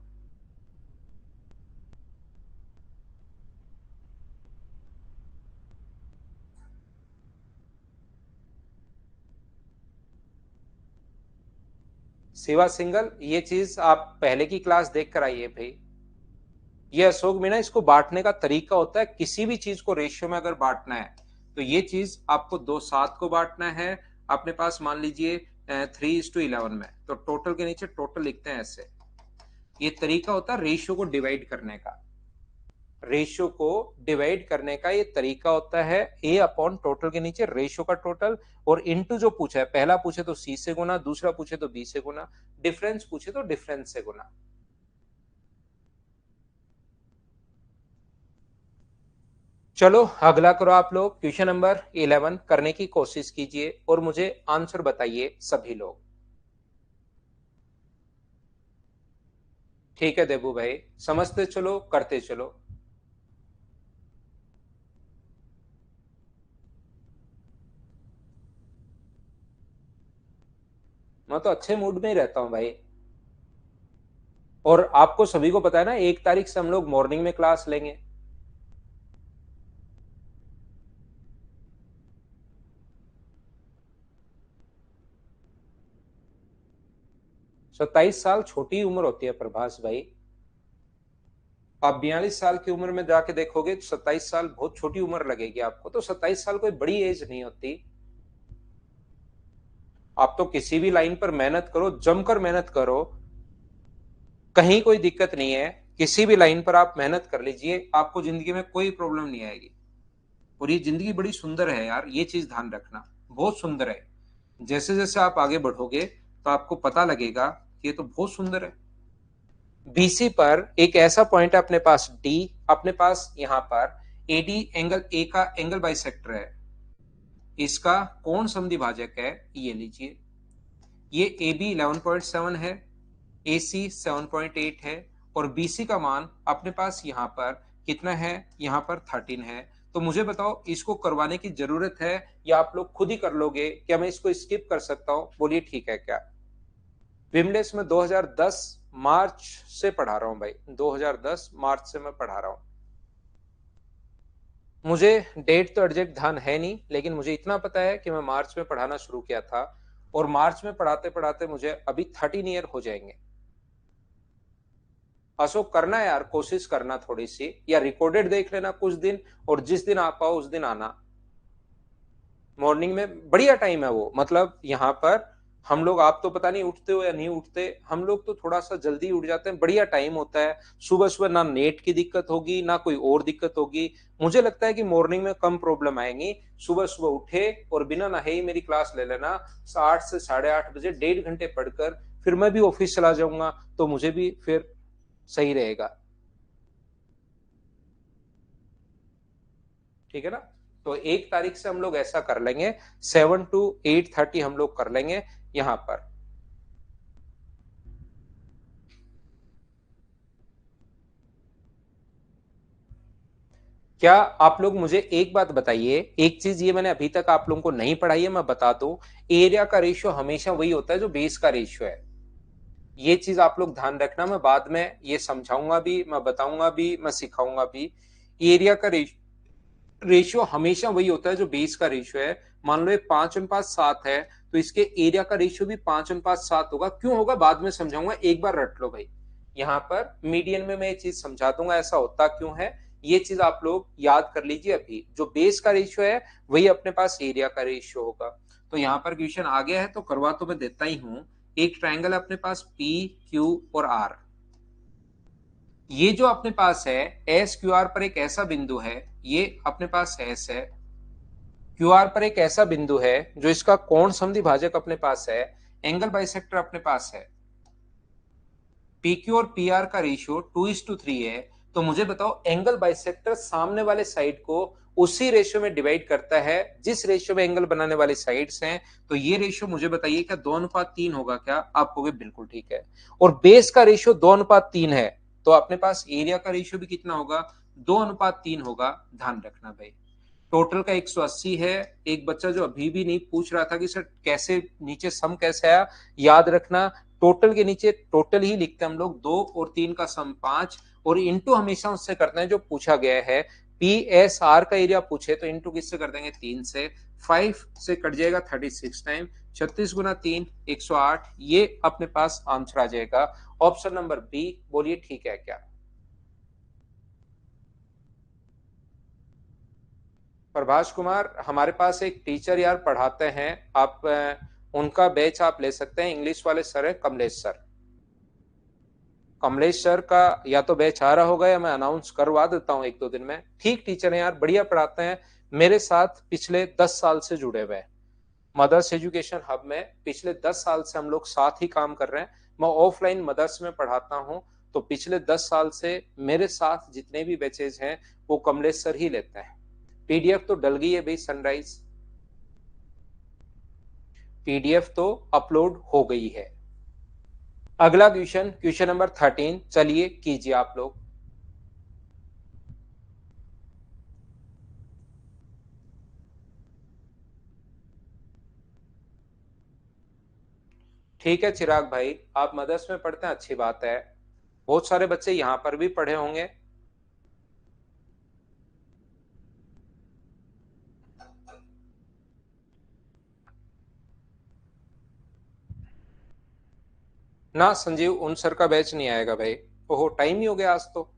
A: शिवा सिंगल, ये चीज आप पहले की क्लास देख कर आइए भाई। ये अशोक मीना, इसको बांटने का तरीका होता है, किसी भी चीज को रेशियो में अगर बांटना है तो ये चीज आपको 2 7 को बांटना है अपने पास, मान लीजिए 3:11 में, तो टोटल के नीचे टोटल लिखते हैं ऐसे। ये तरीका होता है रेशियो को डिवाइड करने का, रेशियो को डिवाइड करने का ये तरीका होता है, ए अपॉन टोटल के नीचे रेशियो का टोटल, और इनटू जो पूछा है, पहला पूछे तो सी से गुना, दूसरा पूछे तो बी से गुना, डिफरेंस पूछे तो डिफरेंस से गुना। चलो अगला करो आप लोग, क्वेश्चन नंबर 11 करने की कोशिश कीजिए और मुझे आंसर बताइए सभी लोग। ठीक है देबू भाई, समझते चलो करते चलो। मैं तो अच्छे मूड में ही रहता हूं भाई। और आपको सभी को पता है ना 1 तारीख से हम लोग मॉर्निंग में क्लास लेंगे। 27 साल छोटी उम्र होती है प्रभास भाई। आप 42 साल की उम्र में जाके देखोगे तो 27 साल बहुत छोटी उम्र लगेगी आपको, तो 27 साल कोई बड़ी एज नहीं होती। आप तो किसी भी लाइन पर मेहनत करो, जमकर मेहनत करो, कहीं कोई दिक्कत नहीं है। किसी भी लाइन पर आप मेहनत कर लीजिए, आपको जिंदगी में कोई प्रॉब्लम नहीं आएगी। और ये जिंदगी बड़ी सुंदर है यार, ये चीज ध्यान रखना, बहुत सुंदर है। जैसे जैसे आप आगे बढ़ोगे तो आपको पता लगेगा कि ये तो बहुत सुंदर है। बीसी पर एक ऐसा पॉइंट है अपने पास डी, अपने पास यहाँ पर एडी एंगल ए का एंगल बाइसेक्टर है, इसका कोण समद्विभाजक है, ये लीजिए। ये ए बी 11.7 है, ए सी 7.8 है, और बी सी का मान अपने पास यहाँ पर कितना है, यहाँ पर 13 है। तो मुझे बताओ इसको करवाने की जरूरत है या आप लोग खुद ही कर लोगे, क्या मैं इसको स्किप कर सकता हूँ? बोलिए ठीक है क्या? विमलेश में 2010 मार्च से पढ़ा रहा हूँ भाई, 2010 मार्च से मैं पढ़ा रहा हूँ। मुझे डेट तो एग्जैक्ट ध्यान है नहीं, लेकिन मुझे इतना पता है कि मैं मार्च में पढ़ाना शुरू किया था, और मार्च में पढ़ाते पढ़ाते मुझे अभी 13 ईयर हो जाएंगे। अशोक करना है यार, कोशिश करना थोड़ी सी, या रिकॉर्डेड देख लेना कुछ दिन, और जिस दिन आ पाओ उस दिन आना। मॉर्निंग में बढ़िया टाइम है वो, मतलब यहाँ पर हम लोग, आप तो पता नहीं उठते हो या नहीं उठते, हम लोग तो थोड़ा सा जल्दी उठ जाते हैं, बढ़िया टाइम होता है। सुबह सुबह ना नेट की दिक्कत होगी ना कोई और दिक्कत होगी। मुझे लगता है कि मॉर्निंग में कम प्रॉब्लम आएंगी। सुबह सुबह उठे और बिना नहाए ही मेरी क्लास ले लेना, 8 से 8:30 बजे 1.5 घंटे पढ़कर फिर मैं भी ऑफिस चला जाऊंगा, तो मुझे भी फिर सही रहेगा। ठीक है ना? तो 1 तारीख से हम लोग ऐसा कर लेंगे, 7 to 8:30 हम लोग कर लेंगे यहां पर। क्या आप लोग मुझे एक बात बताइए, एक चीज ये मैंने अभी तक आप लोगों को नहीं पढ़ाई है, मैं बता दूं। एरिया का रेशियो हमेशा वही होता है जो बेस का रेशियो है। ये चीज आप लोग ध्यान रखना, मैं बाद में ये समझाऊंगा भी, मैं बताऊंगा भी, मैं सिखाऊंगा भी। एरिया का रेशियो हमेशा वही होता है जो बेस का रेशियो है। मान लो ये 5:7 है, तो इसके एरिया का रेशियो भी 5:7 होगा। क्यों होगा बाद में समझाऊंगा, एक बार रट लो भाई। यहाँ पर मीडियन में मैं ये चीज समझा दूंगा ऐसा होता क्यों है। ये चीज आप लोग याद कर लीजिए, अभी जो बेस का रेशियो है वही अपने पास एरिया का रेशियो होगा। तो यहाँ पर क्वेश्चन आ गया है तो करवा तो मैं देता ही हूं। एक ट्रायंगल अपने पास पी क्यू और आर, ये जो अपने पास है एस क्यू आर पर एक ऐसा बिंदु है, ये अपने पास एस है, क्यू आर पर एक ऐसा बिंदु है जो इसका कोण समद्विभाजक अपने पास है, एंगल बाइसेक्टर अपने पास है। पी क्यू और पी आर का रेशियो 2:3 है, तो मुझे बताओ एंगल बाइसेक्टर सामने वाले साइड को उसी रेशियो में डिवाइड करता है जिस रेशियो में एंगल बनाने वाली साइड्स हैं। तो ये रेशियो मुझे बताइए क्या 2:3 होगा क्या? आप कहोगे बिल्कुल ठीक है। और बेस का रेशियो 2:3 है, तो अपने पास एरिया का रेशियो भी कितना होगा? 2:3 होगा। ध्यान रखना भाई, टोटल का 180 है। एक बच्चा जो अभी भी नहीं पूछ रहा था कि सर कैसे नीचे सम कैसे आया, याद रखना टोटल के नीचे टोटल ही लिखते हैं हम लोग, 2 और 3 का सम 5, और इंटू हमेशा उससे करते हैं जो पूछा गया है। पी एस आर का एरिया पूछे तो इंटू किससे कर देंगे? 3 से। 5 से कट जाएगा 36 टाइम, 36 × 3 108। ये अपने पास आंसर आ जाएगा ऑप्शन नंबर बी। बोलिए ठीक है क्या? प्रभाष कुमार, हमारे पास एक टीचर यार पढ़ाते हैं, आप उनका बैच आप ले सकते हैं। इंग्लिश वाले सर है कमलेश सर। कमलेश सर का या तो बैच आ रहा होगा या मैं अनाउंस करवा देता हूँ 1-2 दिन में। ठीक टीचर है यार, बढ़िया पढ़ाते हैं। मेरे साथ पिछले 10 साल से जुड़े हुए हैं मदर्स एजुकेशन हब में। पिछले 10 साल से हम लोग साथ ही काम कर रहे हैं। मैं ऑफलाइन मदर्स में पढ़ाता हूँ, तो पिछले 10 साल से मेरे साथ जितने भी बैचेज हैं वो कमलेश सर ही लेते हैं। पीडीएफ तो डल गई है भाई सनराइज, पीडीएफ तो अपलोड हो गई है। अगला क्वेश्चन, क्वेश्चन नंबर 13, चलिए कीजिए आप लोग। ठीक है चिराग भाई, आप मदर्स में पढ़ते हैं, अच्छी बात है। बहुत सारे बच्चे यहां पर भी पढ़े होंगे। ना संजीव, उन सर का बैच नहीं आएगा भाई। ओहो, टाइम ही हो गया आज तो।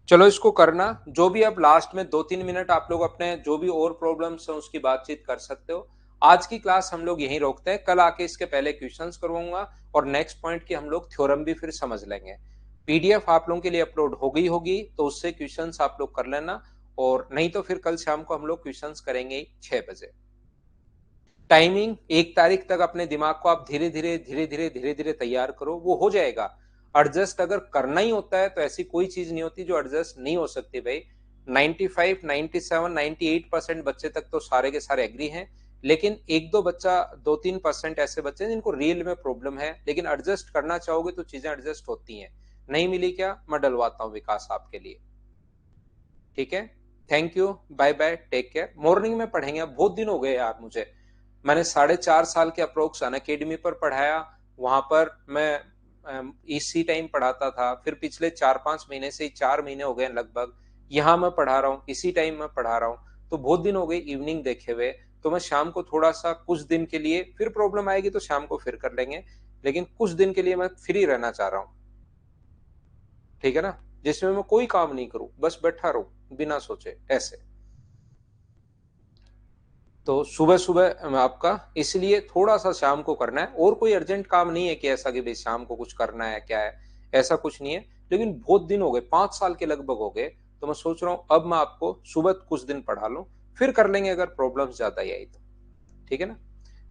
A: चलो इसको करना, जो भी अब लास्ट में 2-3 मिनट आप लोग अपने जो भी और प्रॉब्लम्स हैं उसकी बातचीत कर सकते हो। आज की क्लास हम लोग यहीं रोकते हैं, कल आके इसके पहले क्वेश्चंस करवाऊंगा और नेक्स्ट पॉइंट की हम लोग थ्योरम भी फिर समझ लेंगे। पीडीएफ आप लोगों के लिए अपलोड हो गई होगी, तो उससे क्वेश्चंस आप लोग कर लेना, और नहीं तो फिर कल शाम को हम लोग क्वेश्चंस करेंगे 6 बजे। टाइमिंग 1 तारीख तक अपने दिमाग को आप धीरे धीरे धीरे धीरे धीरे धीरे तैयार करो, वो हो जाएगा। एडजस्ट अगर करना ही होता है तो ऐसी कोई चीज नहीं होती जो एडजस्ट नहीं हो सकती भाई। 95, 97, 98% बच्चे तक तो सारे के सारे एग्री हैं, लेकिन 1-2 बच्चा, 2-3% ऐसे बच्चे हैं जिनको रियल में प्रॉब्लम है, लेकिन एडजस्ट करना चाहोगे तो चीजें एडजस्ट होती हैं। नहीं मिली क्या? मैं डलवाता हूँ विकास आपके लिए। ठीक है, thank you, bye bye, take care. Morning में पढ़ेंगे, अब बहुत दिन हो गए यार मुझे। मैंने 4.5 साल के अप्रोक्स अन अकेडमी पर पढ़ाया, वहां पर मैं इसी टाइम पढ़ाता था। फिर पिछले 4-5 महीने से 4 महीने हो गए लगभग यहाँ मैं पढ़ा रहा हूँ, इसी टाइम मैं पढ़ा रहा हूँ। तो बहुत दिन हो गए इवनिंग देखे हुए। तो मैं शाम को थोड़ा सा कुछ दिन के लिए, फिर प्रॉब्लम आएगी तो शाम को फिर कर लेंगे, लेकिन कुछ दिन के लिए मैं फ्री रहना चाह रहा हूँ। ठीक है ना, जिसमें मैं कोई काम नहीं करूं, बस बैठा रहूं बिना सोचे ऐसे। तो सुबह सुबह आपका इसलिए थोड़ा सा शाम को करना है, और कोई अर्जेंट काम नहीं है कि ऐसा कि भाई शाम को कुछ करना है क्या है, ऐसा कुछ नहीं है। लेकिन बहुत दिन हो गए, 5 साल के लगभग हो गए, तो मैं सोच रहा हूँ अब मैं आपको सुबह कुछ दिन पढ़ा लूं, फिर कर लेंगे अगर प्रॉब्लम ज्यादा ही आई तो। ठीक है ना,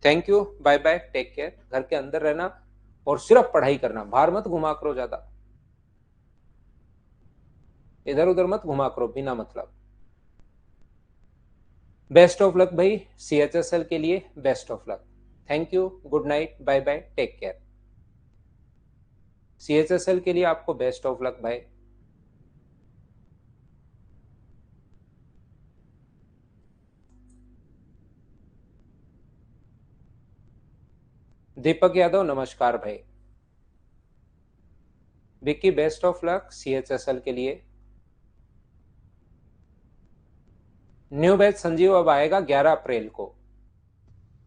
A: thank you, bye bye, take care. घर के अंदर रहना और सिर्फ पढ़ाई करना, बाहर मत घुमा करो ज्यादा, इधर उधर मत घुमा करो बिना मतलब। बेस्ट ऑफ लक भाई, सीएचएसएल के लिए best of luck. Thank you, good night, bye bye, take care. CHSL के लिए आपको बेस्ट ऑफ लक भाई। दीपक यादव, नमस्कार भाई। Vicky, best of luck CHSL के लिए। न्यू बैच संजीव अब आएगा 11 अप्रैल को।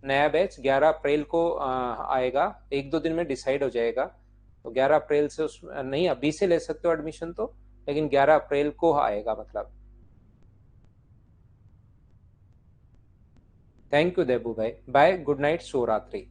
A: नया बैच 11 अप्रैल को आएगा, 1-2 दिन में डिसाइड हो जाएगा। तो 11 अप्रैल से उस नहीं, अभी से ले सकते हो एडमिशन तो, लेकिन 11 अप्रैल को आएगा मतलब। थैंक यू देबू भाई, बाय, गुड नाइट, शुभ रात्रि।